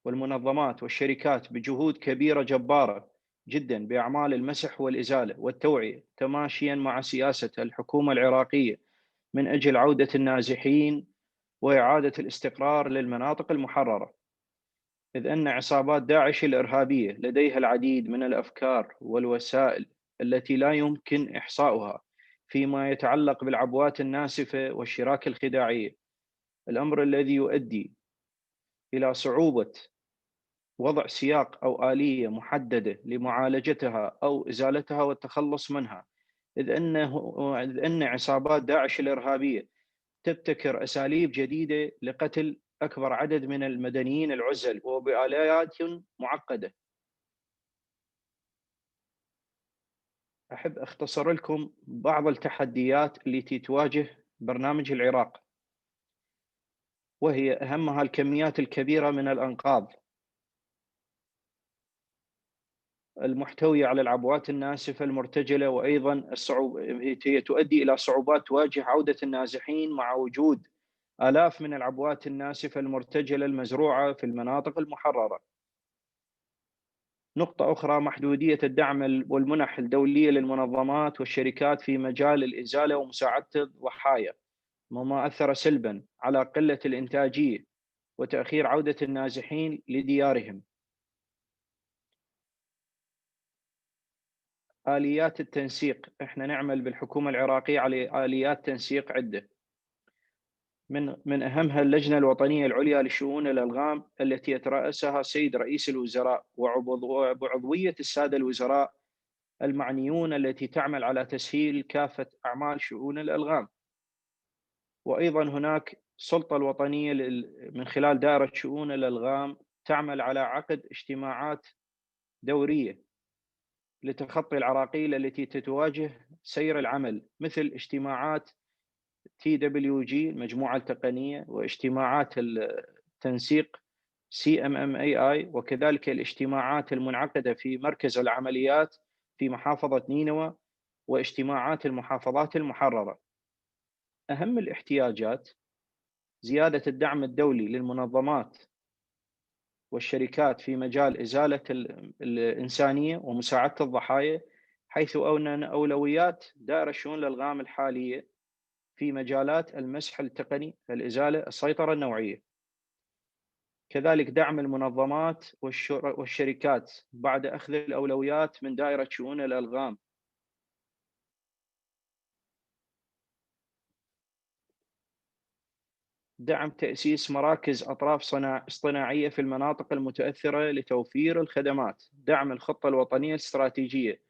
والمنظمات والشركات بجهود كبيرة جبارة جدا بأعمال المسح والإزالة والتوعية تماشيا مع سياسة الحكومة العراقية من أجل عودة النازحين وإعادة الاستقرار للمناطق المحررة، إذ أن عصابات داعش الإرهابية لديها العديد من الأفكار والوسائل التي لا يمكن إحصاؤها فيما يتعلق بالعبوات الناسفة والشراكة الخداعية، الأمر الذي يؤدي إلى صعوبة وضع سياق أو آلية محددة لمعالجتها أو إزالتها والتخلص منها، إذ أن عصابات داعش الإرهابية تبتكر أساليب جديدة لقتل أكبر عدد من المدنيين العزل وبآليات معقدة. أحب أختصر لكم بعض التحديات التي تواجه برنامج العراق، وهي أهمها الكميات الكبيرة من الأنقاض المحتوية على العبوات الناسفة المرتجلة، وأيضا هي تؤدي إلى صعوبات تواجه عودة النازحين مع وجود آلاف من العبوات الناسفة المرتجلة المزروعة في المناطق المحررة. نقطة أخرى محدودية الدعم والمنح الدولية للمنظمات والشركات في مجال الإزالة ومساعدة الضحايا، مما أثر سلباً على قلة الإنتاجية وتأخير عودة النازحين لديارهم. آليات التنسيق، إحنا نعمل بالحكومة العراقية على آليات تنسيق عدة، من أهمها اللجنة الوطنية العليا لشؤون الألغام التي يترأسها السيد رئيس الوزراء وبعضوية السادة الوزراء المعنيون التي تعمل على تسهيل كافة أعمال شؤون الألغام. وأيضا هناك السلطة الوطنية من خلال دائرة شؤون الألغام تعمل على عقد اجتماعات دورية لتخطي العراقيل التي تتواجه سير العمل، مثل اجتماعات TWG المجموعة التقنية، واجتماعات التنسيق CMMAI، وكذلك الاجتماعات المنعقدة في مركز العمليات في محافظة نينوى واجتماعات المحافظات المحررة. أهم الاحتياجات زيادة الدعم الدولي للمنظمات والشركات في مجال إزالة الإنسانية ومساعدة الضحايا، حيث أن أولويات دائرة شؤون الألغام الحالية في مجالات المسح التقني، الإزالة، السيطرة النوعية. كذلك دعم المنظمات والشركات بعد أخذ الأولويات من دائرة شؤون الألغام. دعم تأسيس مراكز أطراف اصطناعية في المناطق المتأثرة لتوفير الخدمات. دعم الخطة الوطنية الاستراتيجية.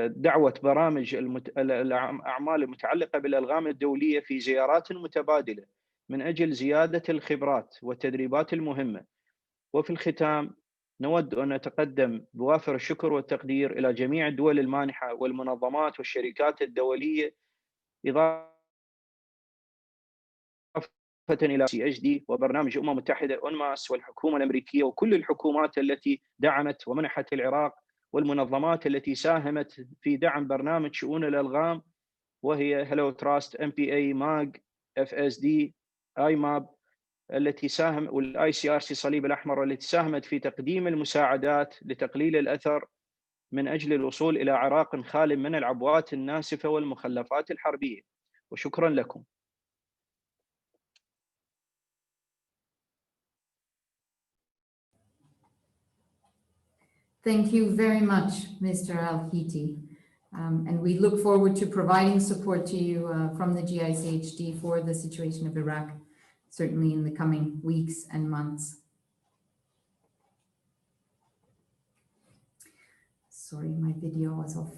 دعوة برامج الأعمال المتعلقة بالألغام الدولية في زيارات متبادلة من أجل زيادة الخبرات والتدريبات المهمة. وفي الختام نود أن نتقدم بوافر الشكر والتقدير إلى جميع الدول المانحة والمنظمات والشركات الدولية، إضافة إلى GICHD وبرنامج الأمم المتحدة UNMAS والحكومة الأمريكية وكل الحكومات التي دعمت ومنحت العراق، والمنظمات التي ساهمت في دعم برنامج شؤون الألغام، وهي هلو تراست، MPA، MAG، FSD، IMAB التي ساهم، والICRC صليب الأحمر التي ساهمت في تقديم المساعدات لتقليل الأثر من أجل الوصول إلى عراق خال من العبوات الناسفة والمخلفات الحربية. وشكرا لكم. Thank you very much, Mr. Al-Hiti. And we look forward to providing support to you from the GICHD for the situation of Iraq, certainly in the coming weeks and months. Sorry, my video was off.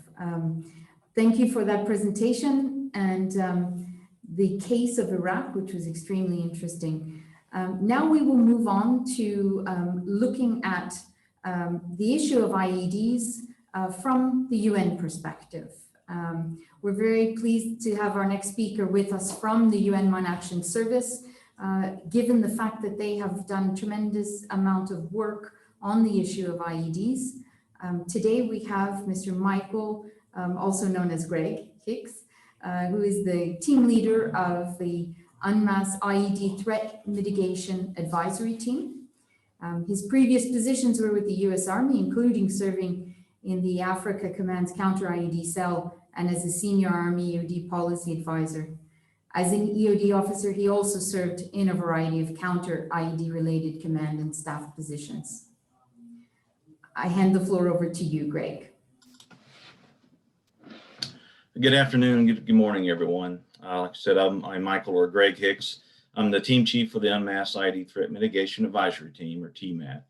Thank you for that presentation and the case of Iraq, which was extremely interesting. Now we will move on to looking at the issue of IEDs from the UN perspective. We're very pleased to have our next speaker with us from the UN Mine Action Service, given the fact that they have done tremendous amount of work on the issue of IEDs. Today we have Mr. Michael, also known as Greg Hicks, who is the team leader of the UNMAS IED Threat Mitigation Advisory Team. His previous positions were with the US Army, including serving in the Africa Command's Counter IED Cell and as a senior Army EOD policy advisor. As an EOD officer, he also served in a variety of counter IED related command and staff positions. I hand the floor over to you, Greg. Good afternoon and good morning, everyone. Like I said, I'm Michael, or Greg Hicks. I'm the team chief for the UNMAS IED Threat Mitigation Advisory Team, or TMAT,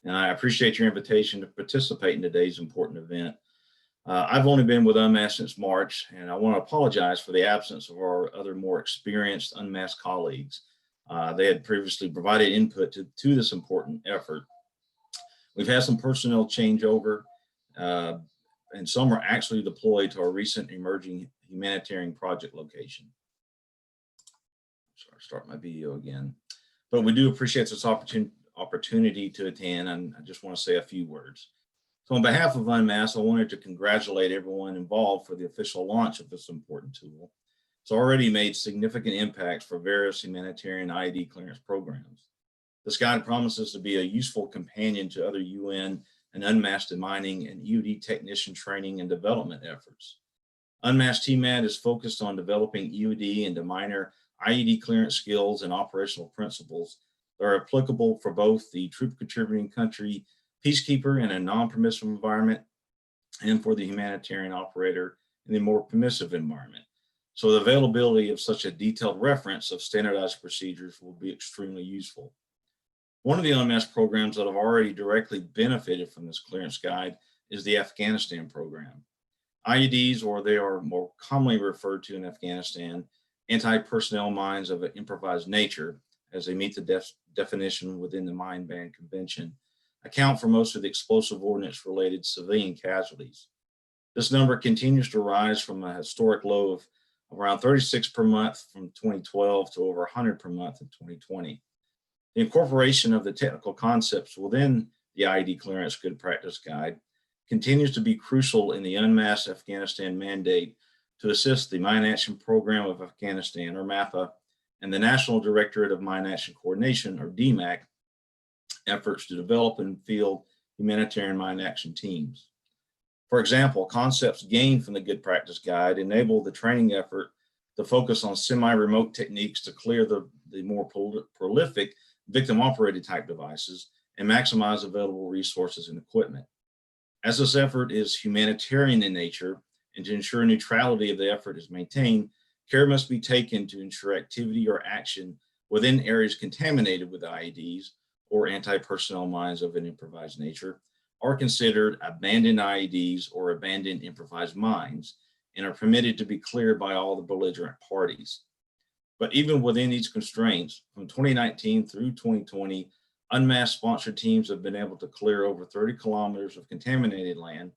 and I appreciate your invitation to participate in today's important event. I've only been with UNMAS since March, and I want to apologize for the absence of our other more experienced UNMAS colleagues. They had previously provided input to this important effort. We've had some personnel changeover, and some are actually deployed to our recent emerging humanitarian project location. Sorry, start my video again. But we do appreciate this opportunity to attend, and I just want to say a few words. So on behalf of UNMAS, I wanted to congratulate everyone involved for the official launch of this important tool. It's already made significant impacts for various humanitarian IED clearance programs. This guide promises to be a useful companion to other UN and UNMAS demining and EOD technician training and development efforts. UNMAS TMAT is focused on developing EOD and deminer IED clearance skills and operational principles that are applicable for both the troop contributing country peacekeeper in a non-permissive environment and for the humanitarian operator in a more permissive environment. So the availability of such a detailed reference of standardized procedures will be extremely useful. One of the UNMAS programs that have already directly benefited from this clearance guide is the Afghanistan program. IEDs, or they are more commonly referred to in Afghanistan, anti-personnel mines of an improvised nature, as they meet the definition within the Mine Ban Convention, account for most of the explosive ordnance related civilian casualties. This number continues to rise from a historic low of around 36 per month from 2012 to over 100 per month in 2020. The incorporation of the technical concepts within the IED Clearance Good Practice Guide continues to be crucial in the UNMAS Afghanistan mandate to assist the Mine Action Program of Afghanistan, or MAPA, and the National Directorate of Mine Action Coordination, or DMAC, efforts to develop and field humanitarian mine action teams. For example, concepts gained from the Good Practice Guide enable the training effort to focus on semi-remote techniques to clear the more prolific victim-operated type devices and maximize available resources and equipment. As this effort is humanitarian in nature, and to ensure neutrality of the effort is maintained, care must be taken to ensure activity or action within areas contaminated with IEDs or anti-personnel mines of an improvised nature are considered abandoned IEDs or abandoned improvised mines and are permitted to be cleared by all the belligerent parties. But even within these constraints, from 2019 through 2020, UNMAS sponsored teams have been able to clear over 30 kilometers of contaminated land,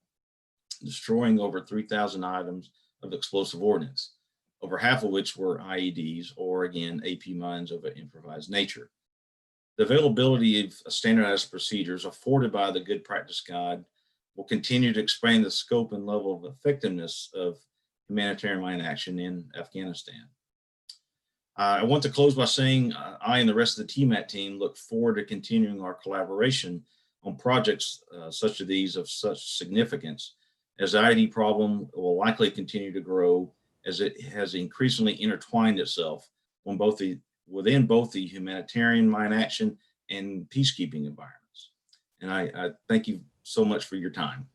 destroying over 3,000 items of explosive ordnance, over half of which were IEDs, or again, AP mines of an improvised nature. The availability of standardized procedures afforded by the Good Practice Guide will continue to expand the scope and level of effectiveness of humanitarian mine action in Afghanistan. I want to close by saying I and the rest of the TMAT team look forward to continuing our collaboration on projects such as these of such significance, as the IED problem will likely continue to grow as it has increasingly intertwined itself within both the humanitarian mine action and peacekeeping environments. And I thank you so much for your time.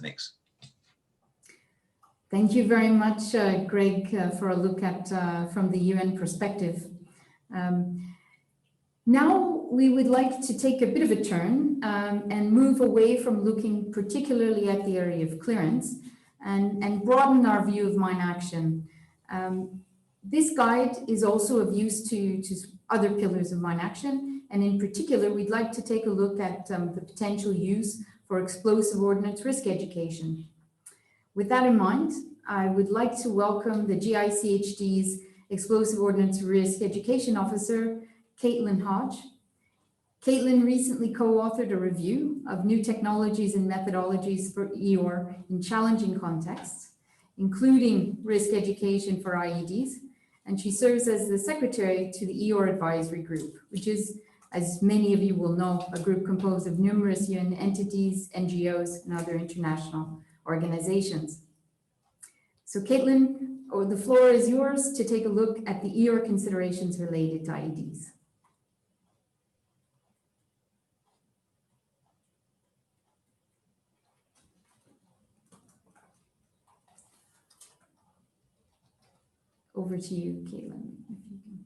Thanks. Thank you very much, Greg, for a look at from the UN perspective. Now we would like to take a bit of a turn and move away from looking particularly at the area of clearance and broaden our view of mine action. This guide is also of use to other pillars of mine action, and in particular, we'd like to take a look at the potential use for explosive ordnance risk education. With that in mind, I would like to welcome the GICHD's Explosive Ordnance Risk Education Officer, Caitlin Hodge. Caitlin recently co-authored a review of new technologies and methodologies for EOR in challenging contexts, including risk education for IEDs, and she serves as the secretary to the EOR advisory group, which is, as many of you will know, a group composed of numerous UN entities, NGOs, and other international organizations. So Caitlin, the floor is yours to take a look at the EOR considerations related to IEDs. Over to you, Caitlin. If you can.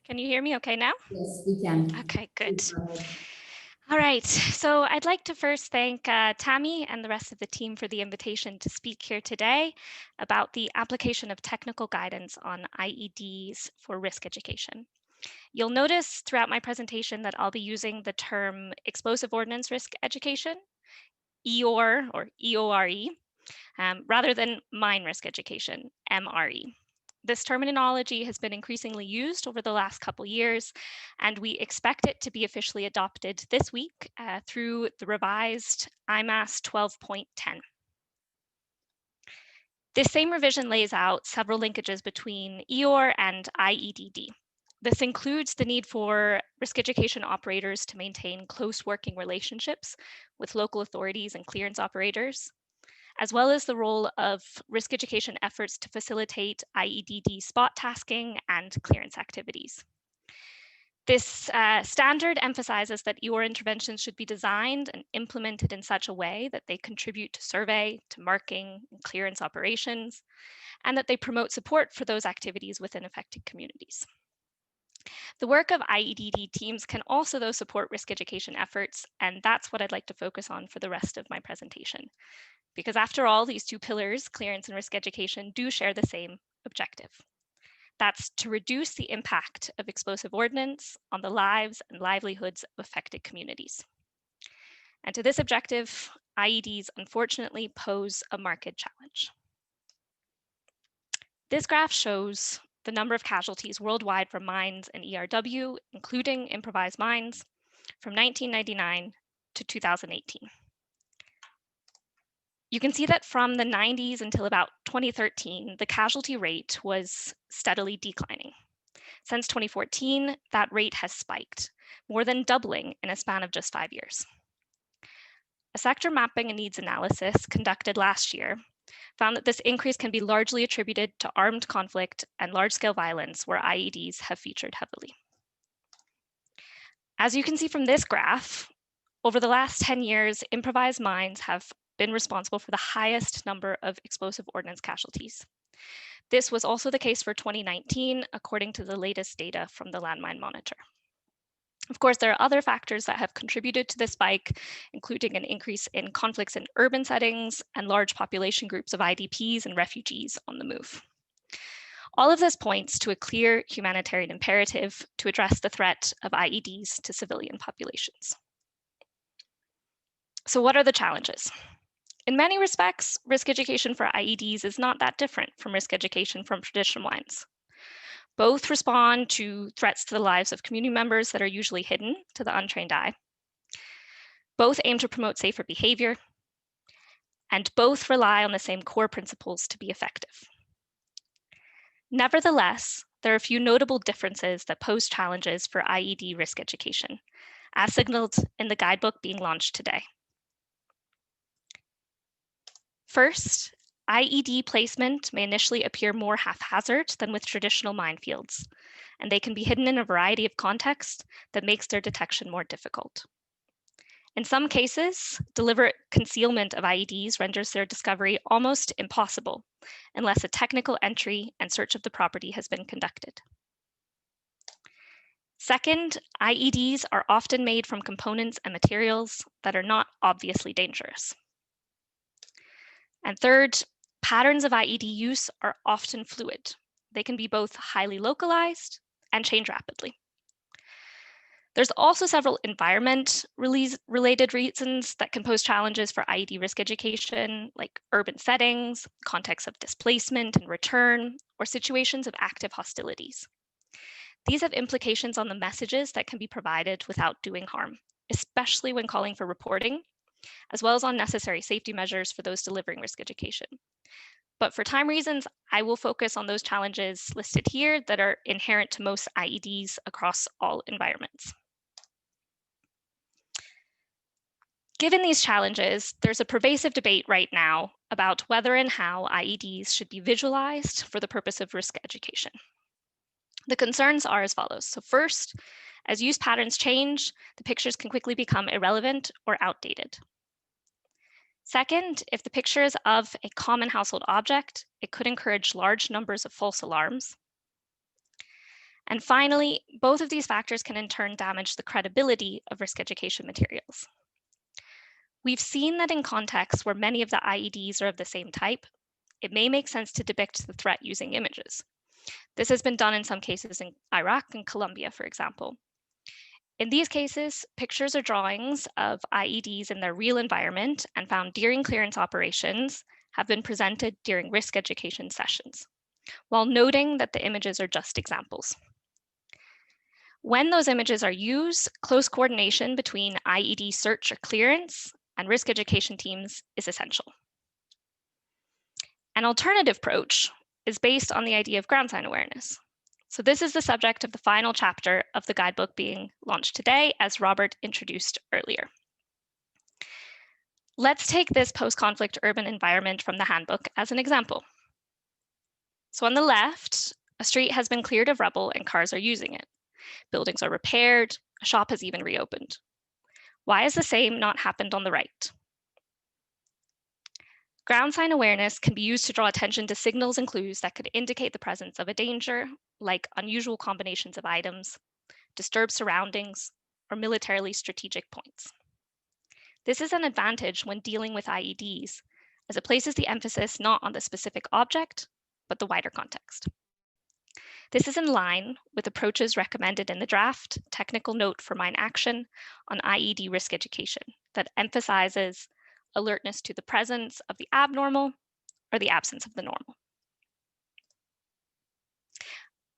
Can you hear me okay now? Yes, we can. Okay, good. Please go ahead. All right, so I'd like to first thank Tammy and the rest of the team for the invitation to speak here today about the application of technical guidance on IEDs for risk education. You'll notice throughout my presentation that I'll be using the term explosive ordnance risk education, EOR or EORE, rather than mine risk education, MRE. This terminology has been increasingly used over the last couple years, and we expect it to be officially adopted this week through the revised IEMAS 12.10. This same revision lays out several linkages between EOR and IEDD. This includes the need for risk education operators to maintain close working relationships with local authorities and clearance operators, as well as the role of risk education efforts to facilitate IEDD spot tasking and clearance activities. This standard emphasizes that EOR interventions should be designed and implemented in such a way that they contribute to survey, to marking, and clearance operations, and that they promote support for those activities within affected communities. The work of IEDD teams can also, though, support risk education efforts, and that's what I'd like to focus on for the rest of my presentation. Because after all, these two pillars, clearance and risk education, do share the same objective. That's to reduce the impact of explosive ordnance on the lives and livelihoods of affected communities. And to this objective, IEDs unfortunately pose a marked challenge. This graph shows the number of casualties worldwide from mines and ERW, including improvised mines, from 1999 to 2018. You can see that from the 90s until about 2013, the casualty rate was steadily declining. Since 2014, that rate has spiked, more than doubling in a span of just 5 years. A sector mapping and needs analysis conducted last year found that this increase can be largely attributed to armed conflict and large-scale violence where IEDs have featured heavily. As you can see from this graph, over the last 10 years, improvised mines have been responsible for the highest number of explosive ordnance casualties. This was also the case for 2019, according to the latest data from the Landmine Monitor. Of course, there are other factors that have contributed to this spike, including an increase in conflicts in urban settings and large population groups of IDPs and refugees on the move. All of this points to a clear humanitarian imperative to address the threat of IEDs to civilian populations. So what are the challenges? In many respects, risk education for IEDs is not that different from risk education from traditional mines. Both respond to threats to the lives of community members that are usually hidden to the untrained eye. Both aim to promote safer behavior, and both rely on the same core principles to be effective. Nevertheless, there are a few notable differences that pose challenges for IED risk education, as signaled in the guidebook being launched today. First, IED placement may initially appear more haphazard than with traditional minefields, and they can be hidden in a variety of contexts that makes their detection more difficult. In some cases, deliberate concealment of IEDs renders their discovery almost impossible unless a technical entry and search of the property has been conducted. Second, IEDs are often made from components and materials that are not obviously dangerous. And third, patterns of IED use are often fluid. They can be both highly localized and change rapidly. There's also several environment-related reasons that can pose challenges for IED risk education, like urban settings, contexts of displacement and return, or situations of active hostilities. These have implications on the messages that can be provided without doing harm, especially when calling for reporting, as well as on necessary safety measures for those delivering risk education. But for time reasons, I will focus on those challenges listed here that are inherent to most IEDs across all environments. Given these challenges, there's a pervasive debate right now about whether and how IEDs should be visualized for the purpose of risk education. The concerns are as follows. So first, as use patterns change, the pictures can quickly become irrelevant or outdated. Second, if the picture is of a common household object, it could encourage large numbers of false alarms. And finally, both of these factors can in turn damage the credibility of risk education materials. We've seen that in contexts where many of the IEDs are of the same type, it may make sense to depict the threat using images. This has been done in some cases in Iraq and Colombia, for example. In these cases, pictures or drawings of IEDs in their real environment and found during clearance operations have been presented during risk education sessions, while noting that the images are just examples. When those images are used, close coordination between IED search or clearance and risk education teams is essential. An alternative approach is based on the idea of ground sign awareness. So this is the subject of the final chapter of the guidebook being launched today, as Robert introduced earlier. Let's take this post-conflict urban environment from the handbook as an example. So on the left, a street has been cleared of rubble and cars are using it. Buildings are repaired, a shop has even reopened. Why has the same not happened on the right? Ground sign awareness can be used to draw attention to signals and clues that could indicate the presence of a danger, like unusual combinations of items, disturbed surroundings, or militarily strategic points. This is an advantage when dealing with IEDs, as it places the emphasis not on the specific object, but the wider context. This is in line with approaches recommended in the draft technical note for mine action on IED risk education that emphasizes alertness to the presence of the abnormal or the absence of the normal.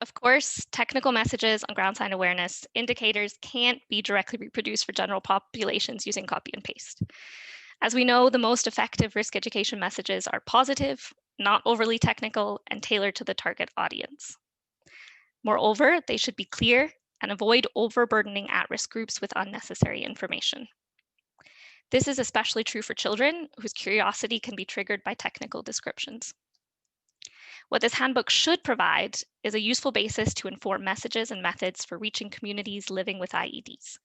Of course, technical messages on ground sign awareness indicators can't be directly reproduced for general populations using copy and paste. As we know, the most effective risk education messages are positive, not overly technical, and tailored to the target audience. Moreover, they should be clear and avoid overburdening at-risk groups with unnecessary information. This is especially true for children whose curiosity can be triggered by technical descriptions. What this handbook should provide is a useful basis to inform messages and methods for reaching communities living with IEDs.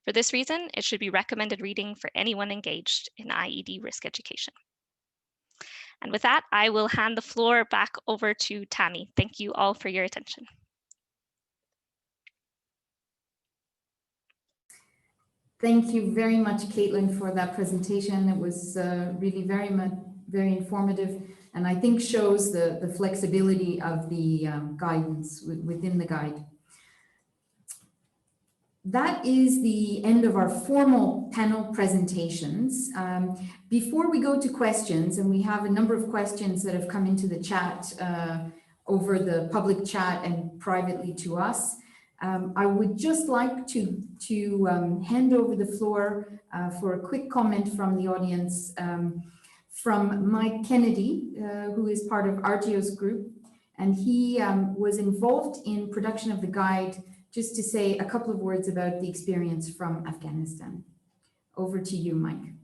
For this reason, it should be recommended reading for anyone engaged in IED risk education. And with that, I will hand the floor back over to Tammy. Thank you all for your attention. Thank you very much, Caitlin, for that presentation. It was really very informative, and I think shows the flexibility of the guidance within the guide. That is the end of our formal panel presentations. Before we go to questions, and we have a number of questions that have come into the chat over the public chat and privately to us, I would just like to hand over the floor for a quick comment from the audience from Mike Kennedy, who is part of Artio's group, and he was involved in production of the guide. Just to say a couple of words about the experience from Afghanistan. Over to you, Mike.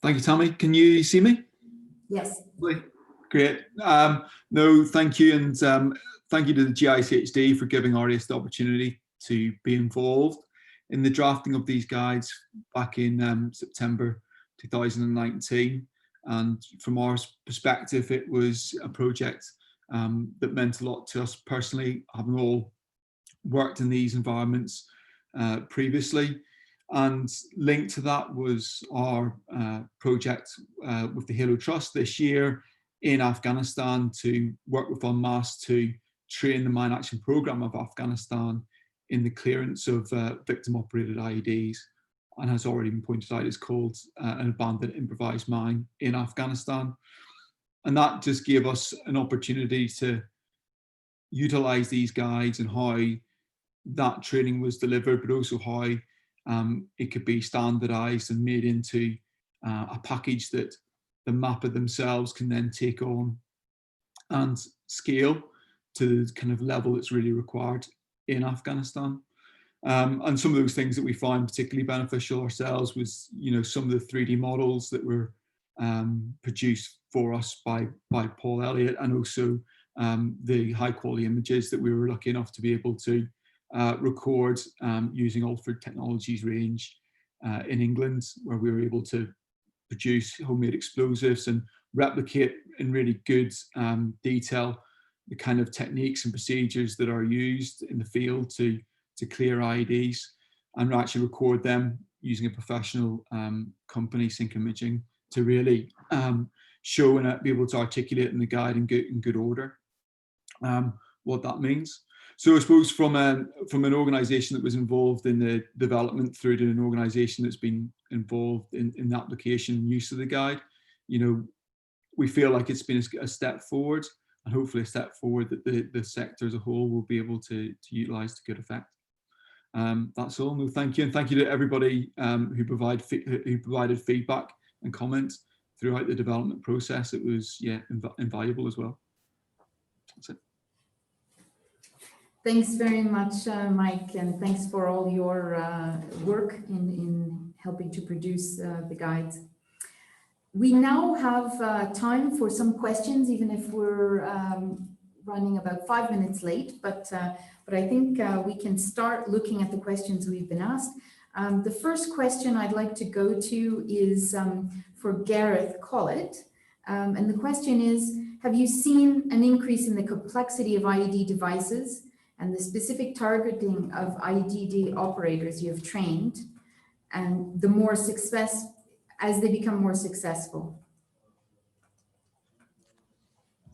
Thank you, Tammy. Can you see me? Yes. Great. No, thank you. And thank you to the GICHD for giving Arius the opportunity to be involved in the drafting of these guides back in September 2019. And from our perspective, it was a project that meant a lot to us personally, having all worked in these environments previously. And linked to that was our project with the Halo Trust this year in Afghanistan to work with UNMAS to train the mine action program of Afghanistan in the clearance of victim operated IEDs, and has already been pointed out, is called an abandoned improvised mine in Afghanistan. And that just gave us an opportunity to utilize these guides and how that training was delivered, but also how it could be standardized and made into a package that the mapper themselves can then take on and scale to the kind of level that's really required in Afghanistan. And some of those things that we found particularly beneficial ourselves was, some of the 3D models that were produced for us by Paul Elliott, and also the high quality images that we were lucky enough to be able to record using Alfred Technologies range in England, where we were able to produce homemade explosives and replicate in really good detail the kind of techniques and procedures that are used in the field to clear IEDs, and actually record them using a professional company, Sync Imaging, to really show and be able to articulate in the guide in good order what that means. So I suppose from an organisation that was involved in the development through to an organisation that's been involved in the application and use of the guide, we feel like it's been a step forward, and hopefully a step forward that the sector as a whole will be able to utilise to good effect. That's all. No, thank you, and thank you to everybody who provided feedback and comments throughout the development process. It was invaluable as well. That's it. Thanks very much, Mike, and thanks for all your work in helping to produce the guides. We now have time for some questions, even if we're running about 5 minutes late, but I think we can start looking at the questions we've been asked. The first question I'd like to go to is for Gareth Collett, and the question is, have you seen an increase in the complexity of IED devices and the specific targeting of IED operators you have trained, and the more success as they become more successful?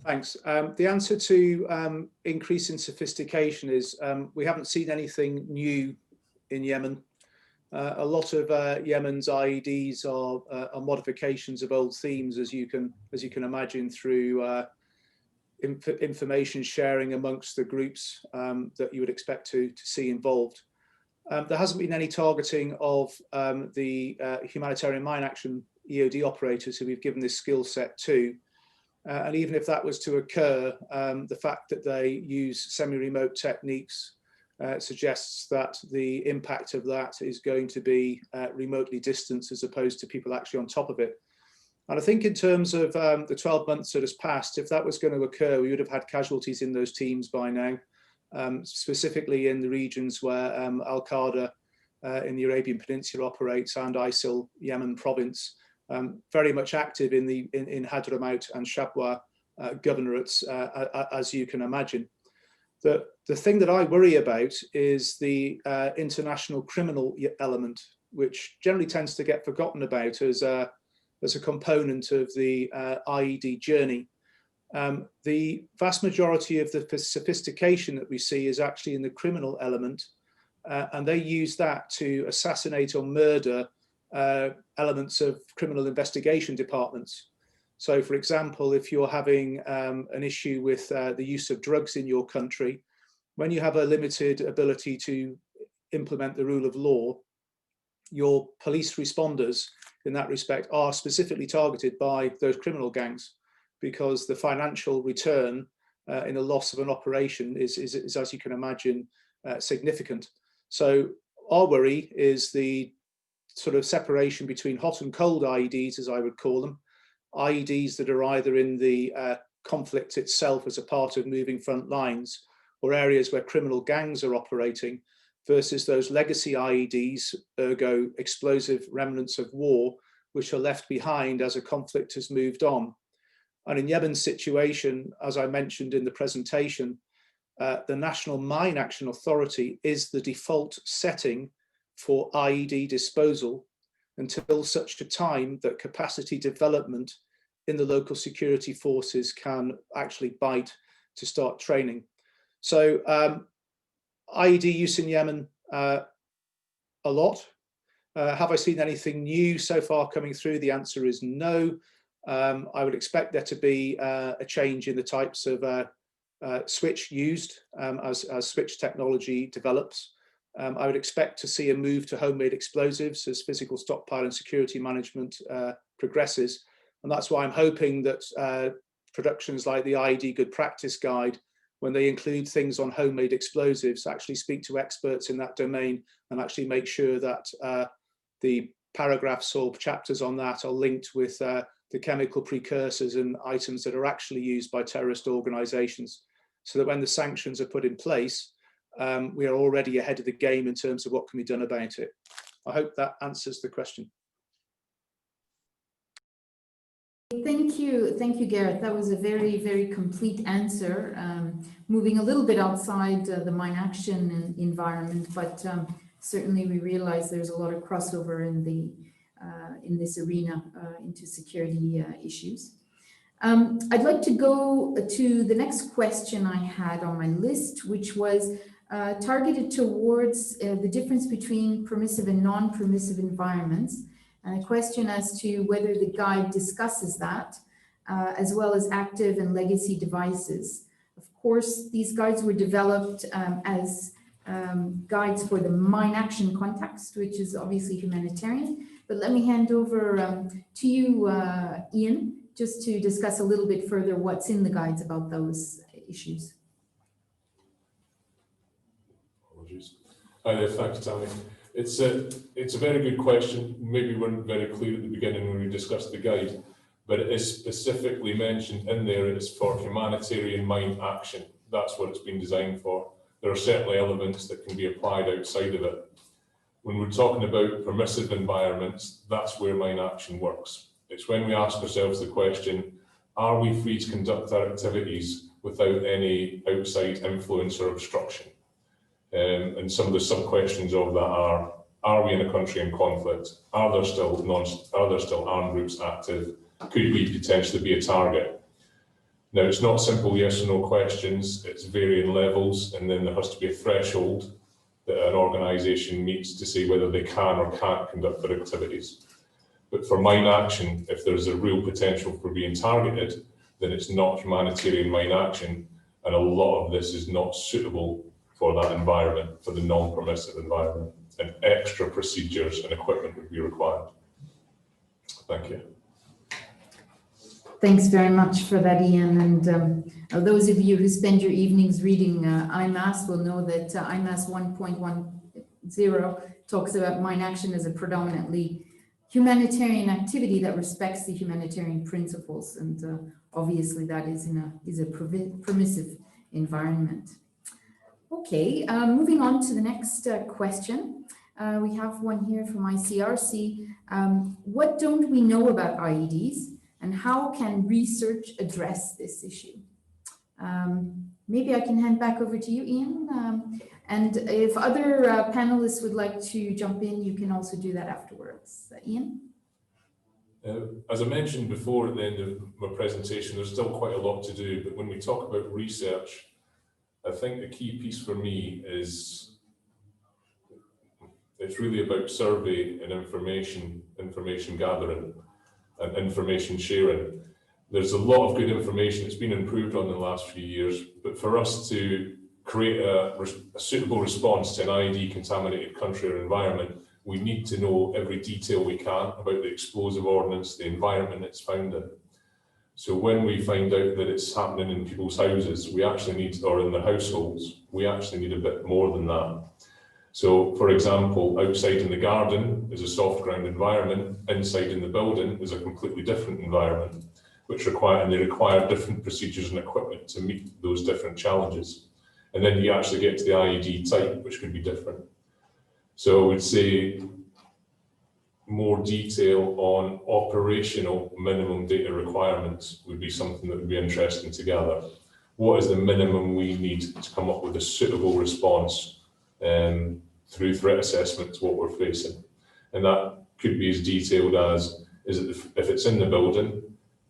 Thanks. The answer to increase in sophistication is we haven't seen anything new in Yemen. A lot of Yemen's IEDs are modifications of old themes, as you can imagine, through information sharing amongst the groups that you would expect to see involved. There hasn't been any targeting of the humanitarian mine action EOD operators who we've given this skill set to. And even if that was to occur, the fact that they use semi-remote techniques suggests that the impact of that is going to be remotely distanced as opposed to people actually on top of it. And I think in terms of the 12 months that has passed, if that was going to occur, we would have had casualties in those teams by now, specifically in the regions where Al-Qaeda in the Arabian Peninsula operates, and ISIL Yemen province, very much active in Hadramaut and Shabwa governorates, as you can imagine. The thing that I worry about is the international criminal element, which generally tends to get forgotten about as a component of the IED journey. The vast majority of the sophistication that we see is actually in the criminal element, and they use that to assassinate or murder elements of criminal investigation departments. So, for example, if you're having an issue with the use of drugs in your country, when you have a limited ability to implement the rule of law, your police responders in that respect are specifically targeted by those criminal gangs, because the financial return in the loss of an operation is, as you can imagine, significant. So our worry is the sort of separation between hot and cold IEDs, as I would call them, IEDs that are either in the conflict itself as a part of moving front lines, or areas where criminal gangs are operating, versus those legacy IEDs, ergo explosive remnants of war, which are left behind as a conflict has moved on. And in Yemen's situation, as I mentioned in the presentation, the National Mine Action Authority is the default setting for IED disposal until such a time that capacity development in the local security forces can actually bite to start training. So IED use in Yemen, a lot. Have I seen anything new so far coming through? The answer is no. I would expect there to be a change in the types of switch used as switch technology develops. I would expect to see a move to homemade explosives as physical stockpile and security management progresses. And that's why I'm hoping that productions like the IED Good Practice Guide, when they include things on homemade explosives, actually speak to experts in that domain and actually make sure that the paragraphs or chapters on that are linked with the chemical precursors and items that are actually used by terrorist organizations, so that when the sanctions are put in place, we are already ahead of the game in terms of what can be done about it. I hope that answers the question. Thank you, Gareth. That was a very, very complete answer. Moving a little bit outside the mine action environment, but certainly we realize there's a lot of crossover in this arena into security issues. I'd like to go to the next question I had on my list, which was targeted towards the difference between permissive and non-permissive environments, and a question as to whether the guide discusses that, as well as active and legacy devices. Of course, these guides were developed as guides for the mine action context, which is obviously humanitarian. But let me hand over to you, Ian, just to discuss a little bit further what's in the guides about those issues. Apologies. Hi there, thank you, Tammy. It's a very good question. Maybe we weren't very clear at the beginning when we discussed the guide, but it is specifically mentioned in there it's for humanitarian mine action. That's what it's been designed for. There are certainly elements that can be applied outside of it. When we're talking about permissive environments, that's where mine action works. It's when we ask ourselves the question, are we free to conduct our activities without any outside influence or obstruction? And some of the sub-questions of that are we in a country in conflict? Are there still armed groups active? Could we potentially be a target? Now, it's not simple yes or no questions, it's varying levels, and then there has to be a threshold that an organisation meets to say whether they can or can't conduct their activities. But for mine action, if there's a real potential for being targeted, then it's not humanitarian mine action, and a lot of this is not suitable for that environment, for the non-permissive environment, and extra procedures and equipment would be required. Thank you. Thanks very much for that, Ian. And those of you who spend your evenings reading IEMAS will know that IEMAS 1.10 talks about mine action as a predominantly humanitarian activity that respects the humanitarian principles. And obviously that is a permissive environment. Okay, moving on to the next question. We have one here from ICRC. What don't we know about IEDs? And how can research address this issue? Maybe I can hand back over to you, Ian. And if other panelists would like to jump in, you can also do that afterwards. Ian? As I mentioned before at the end of my presentation, there's still quite a lot to do, but when we talk about research, I think the key piece for me is it's really about survey and information gathering and information sharing. There's a lot of good information that's been improved on in the last few years, but for us to create a suitable response to an IED contaminated country or environment, we need to know every detail we can about the explosive ordnance, the environment it's found in. So when we find out that it's happening in people's houses, we actually need, or in the households, we actually need a bit more than that. So, for example, outside in the garden is a soft ground environment, inside in the building is a completely different environment, they require different procedures and equipment to meet those different challenges. And then you actually get to the IED type, which could be different. So I would say more detail on operational minimum data requirements would be something that would be interesting to gather. What is the minimum we need to come up with a suitable response through threat assessment to what we're facing? And that could be as detailed as, if it's in the building,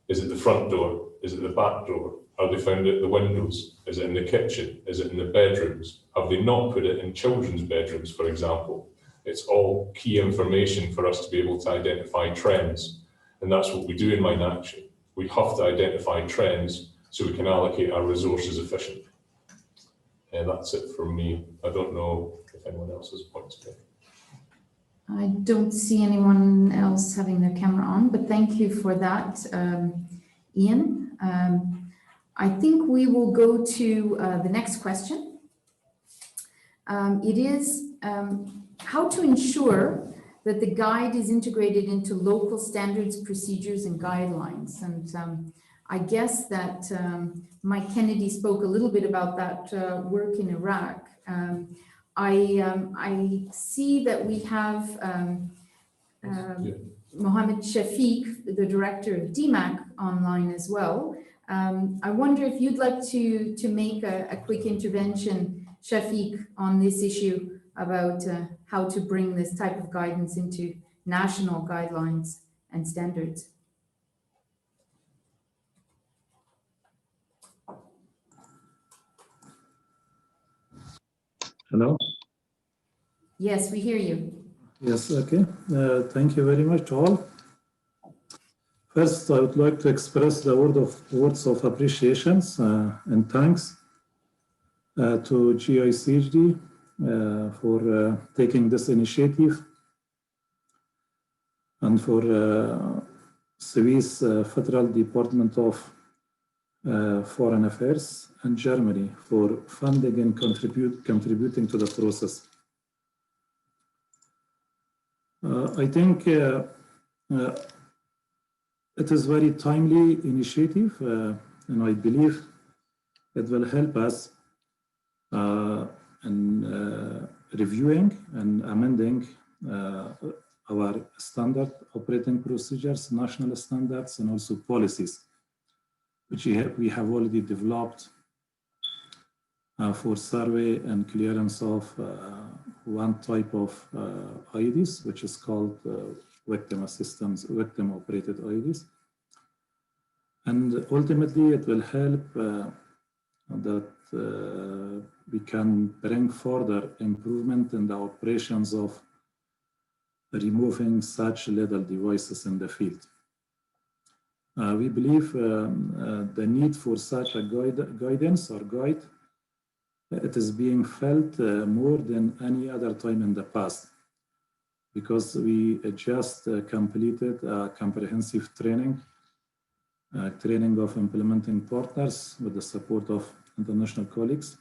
Is it the front door? Is it the back door? Have they found it at the windows? Is it in the kitchen? Is it in the bedrooms? Have they not put it in children's bedrooms, for example? It's all key information for us to be able to identify trends. And that's what we do in Mine Action. We have to identify trends so we can allocate our resources efficiently. And that's it from me. I don't know if anyone else has points to make. I don't see anyone else having their camera on, but thank you for that, Ian. I think we will go to the next question. It is how to ensure that the guide is integrated into local standards, procedures, and guidelines. And I guess that Mike Kennedy spoke a little bit about that work in Iraq. I see that we have Mohammed Shafiq, the director of DMAC, online as well. I wonder if you'd like to make a quick intervention, Shafiq, on this issue about how to bring this type of guidance into national guidelines and standards. Hello? Yes, we hear you. Yes, okay. Thank you very much to all. First, I would like to express the words of appreciations and thanks to GICHD for taking this initiative and for Swiss Federal Department of Foreign Affairs and Germany for funding and contributing to the process. I think it is very timely initiative, and I believe it will help us in reviewing and amending our standard operating procedures, national standards, and also policies, which we have already developed for survey and clearance of one type of IEDs, which is called victim assistance, victim operated IEDs. And ultimately, it will help that we can bring further improvement in the operations of removing such lethal devices in the field. We believe the need for such a guidance or guide, it is being felt more than any other time in the past, because we just completed a comprehensive training of implementing partners with the support of international colleagues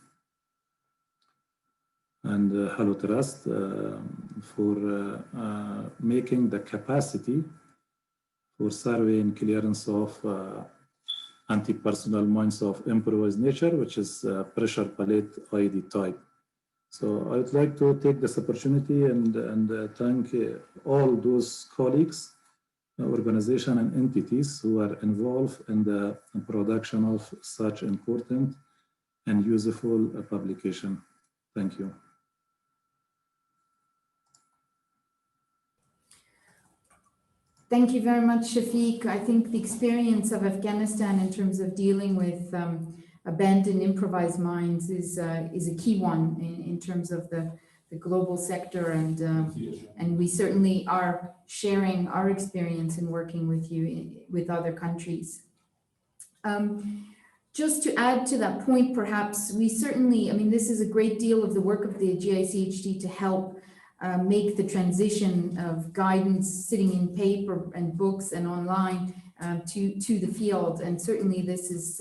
and Hello Trust for making the capacity for survey and clearance of anti-personnel mines of improvised nature, which is pressure pallet IED type. So I would like to take this opportunity and thank all those colleagues, organizations and entities who are involved in the production of such important and useful publication. Thank you. Thank you very much, Shafiq. I think the experience of Afghanistan in terms of dealing with abandoned improvised mines is a key one in terms of the global sector, and we certainly are sharing our experience in working with you with other countries. Just to add to that point, perhaps we certainly, I mean, this is a great deal of the work of the GICHD to help make the transition of guidance sitting in paper and books and online to the field. And certainly this is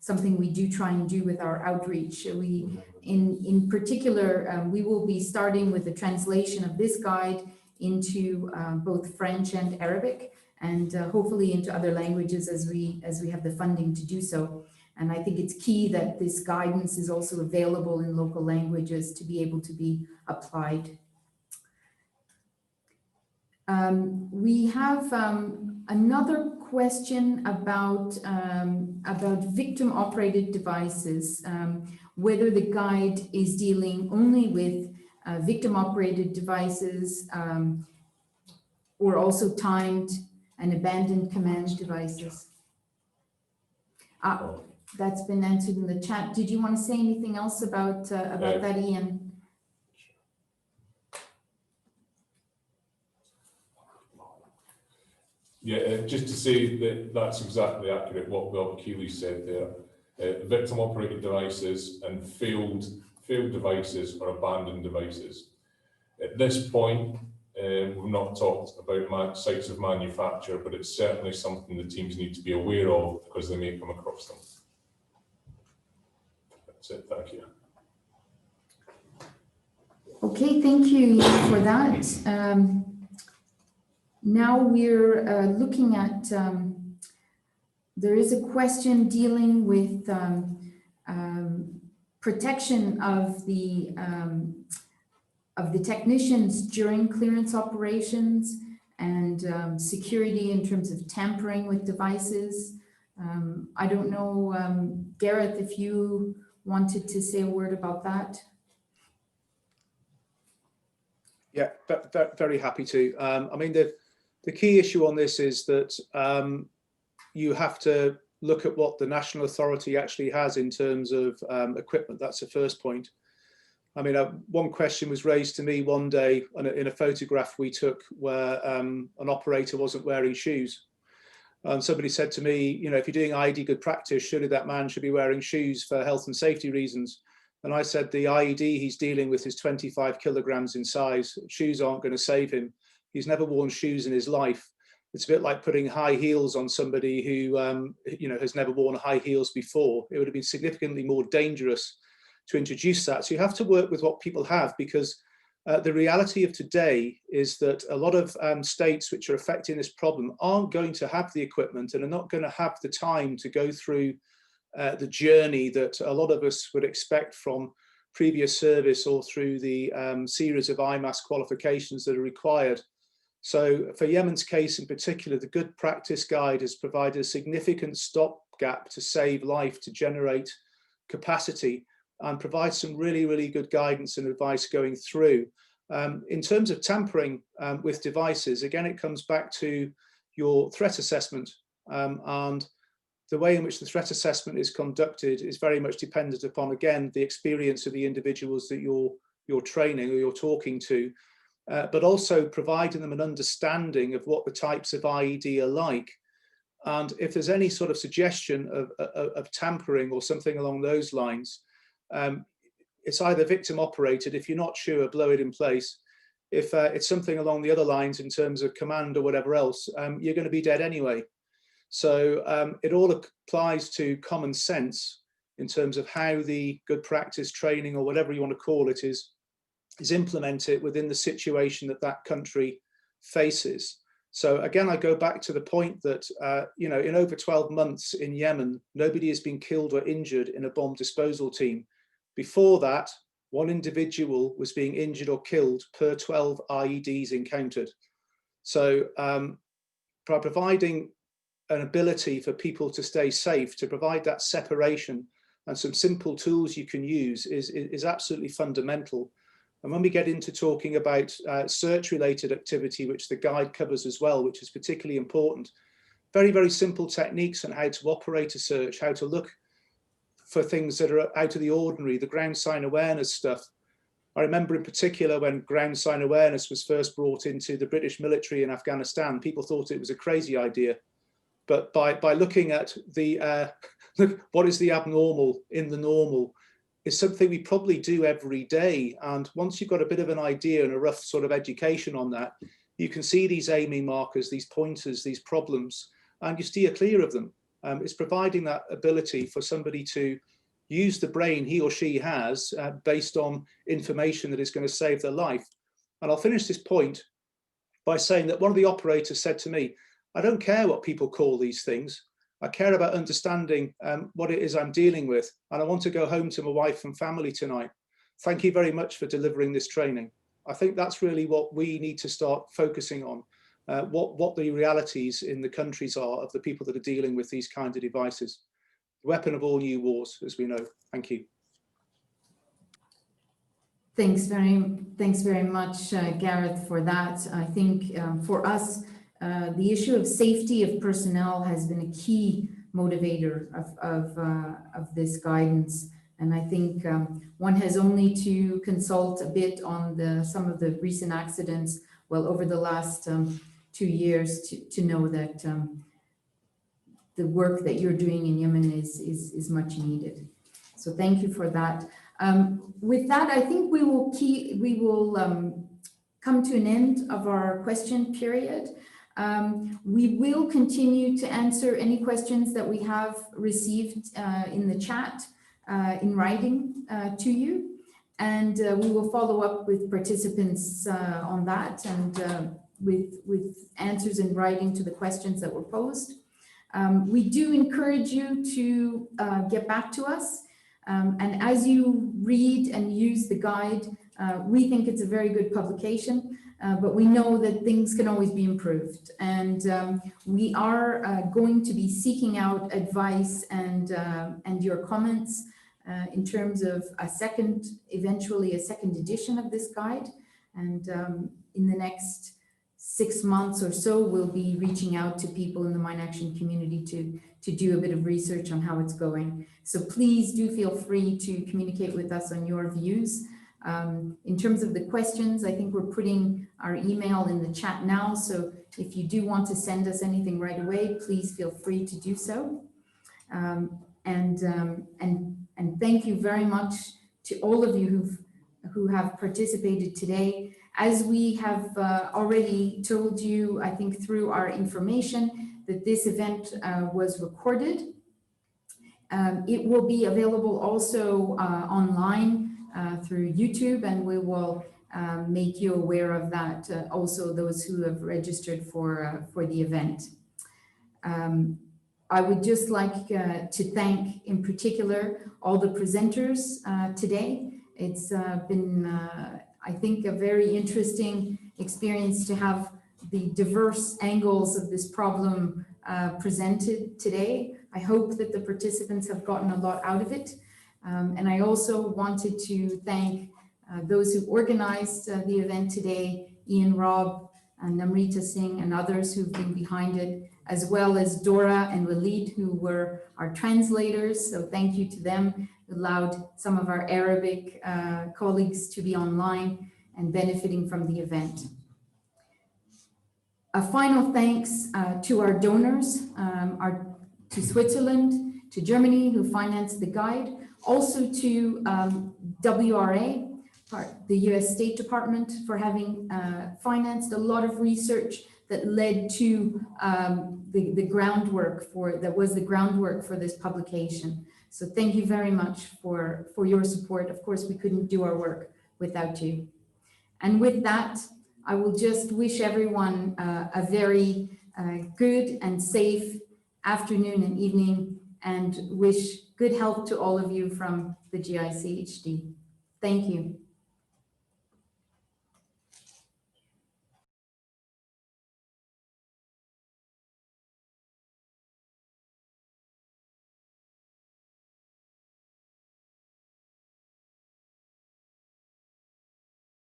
something we do try and do with our outreach. We, in particular, we will be starting with the translation of this guide into both French and Arabic, and hopefully into other languages as we have the funding to do so. And I think it's key that this guidance is also available in local languages to be able to be applied. We have another question about victim-operated devices, whether the guide is dealing only with victim-operated devices or also timed and abandoned command devices. That's been answered in the chat. Did you want to say anything else about that, Ian? Yeah, just to say that that's exactly accurate what Keely said there. Victim operated devices and failed devices or abandoned devices. At this point, we've not talked about sites of manufacture, but it's certainly something the teams need to be aware of because they may come across them. That's it, thank you. Okay, thank you for that. Now we're looking at, there is a question dealing with protection of the technicians during clearance operations and security in terms of tampering with devices. I don't know, Gareth, if you wanted to say a word about that. Yeah, very happy to. I mean, the key issue on this is that you have to look at what the national authority actually has in terms of equipment. That's the first point. I mean, one question was raised to me one day in a photograph we took where an operator wasn't wearing shoes. And somebody said to me, you know, if you're doing IED good practice, surely that man should be wearing shoes for health and safety reasons. And I said, the IED he's dealing with is 25 kilograms in size. Shoes aren't going to save him. He's never worn shoes in his life. It's a bit like putting high heels on somebody who, you know, has never worn high heels before. It would have been significantly more dangerous to introduce that. So you have to work with what people have, because the reality of today is that a lot of states which are affecting this problem aren't going to have the equipment and are not going to have the time to go through the journey that a lot of us would expect from previous service or through the series of IEMAS qualifications that are required. So for Yemen's case in particular, the Good Practice Guide has provided a significant stopgap to save life, to generate capacity, and provide some really, really good guidance and advice going through. In terms of tampering with devices, again, it comes back to your threat assessment, and the way in which the threat assessment is conducted is very much dependent upon, again, the experience of the individuals that you're training or you're talking to, but also providing them an understanding of what the types of IED are like. And if there's any sort of suggestion of tampering or something along those lines, it's either victim operated. If you're not sure, blow it in place. If it's something along the other lines in terms of command or whatever else, you're going to be dead anyway. So it all applies to common sense in terms of how the good practice training or whatever you want to call it is implemented within the situation that that country faces. So again, I go back to the point that, you know, in over 12 months in Yemen, nobody has been killed or injured in a bomb disposal team. Before that, one individual was being injured or killed per 12 IEDs encountered. So by providing an ability for people to stay safe, to provide that separation and some simple tools you can use is absolutely fundamental. And when we get into talking about search-related activity, which the guide covers as well, which is particularly important, very, very simple techniques on how to operate a search, how to look for things that are out of the ordinary, the ground sign awareness stuff. I remember in particular when ground sign awareness was first brought into the British military in Afghanistan, people thought it was a crazy idea. But by looking at the what is the abnormal in the normal is something we probably do every day. And once you've got a bit of an idea and a rough sort of education on that, you can see these aiming markers, these pointers, these problems, and you steer clear of them. It's providing that ability for somebody to use the brain he or she has based on information that is going to save their life. And I'll finish this point by saying that one of the operators said to me, I don't care what people call these things. I care about understanding what it is I'm dealing with. And I want to go home to my wife and family tonight. Thank you very much for delivering this training. I think that's really what we need to start focusing on, what the realities in the countries are of the people that are dealing with these kinds of devices. The weapon of all new wars, as we know. Thank you. Thanks very much, Gareth, for that. I think for us, the issue of safety of personnel has been a key motivator of this guidance. And I think one has only to consult a bit on some of the recent accidents, well, over the last 2 years to know that the work that you're doing in Yemen is much needed. So thank you for that. With that, I think we will come to an end of our question period. We will continue to answer any questions that we have received in the chat in writing to you, and we will follow up with participants on that and with answers in writing to the questions that were posed. We do encourage you to get back to us, and as you read and use the guide, we think it's a very good publication, but we know that things can always be improved, and we are going to be seeking out advice and your comments in terms of eventually a second edition of this guide, and in the next 6 months or so, we'll be reaching out to people in the Mine Action community to do a bit of research on how it's going. So please do feel free to communicate with us on your views. In terms of the questions, I think we're putting our email in the chat now. So if you do want to send us anything right away, please feel free to do so. And thank you very much to all of you who have participated today. As we have already told you, I think through our information, that this event was recorded. It will be available also online through YouTube, and we will make you aware of that, also those who have registered for the event. I would just like to thank in particular all the presenters today. It's been, I think, a very interesting experience to have the diverse angles of this problem presented today. I hope that the participants have gotten a lot out of it. And I also wanted to thank those who organized the event today, Ian Robb and Namrita Singh and others who've been behind it, as well as Dora and Walid, who were our translators. So thank you to them, who allowed some of our Arabic colleagues to be online and benefiting from the event. A final thanks to our donors, to Switzerland, to Germany, who financed the guide, also to WRA, the US State Department, for having financed a lot of research that led to the groundwork for this publication. So thank you very much for your support. Of course, we couldn't do our work without you. And with that, I will just wish everyone a very good and safe afternoon and evening, and wish good health to all of you from the GICHD. Thank you.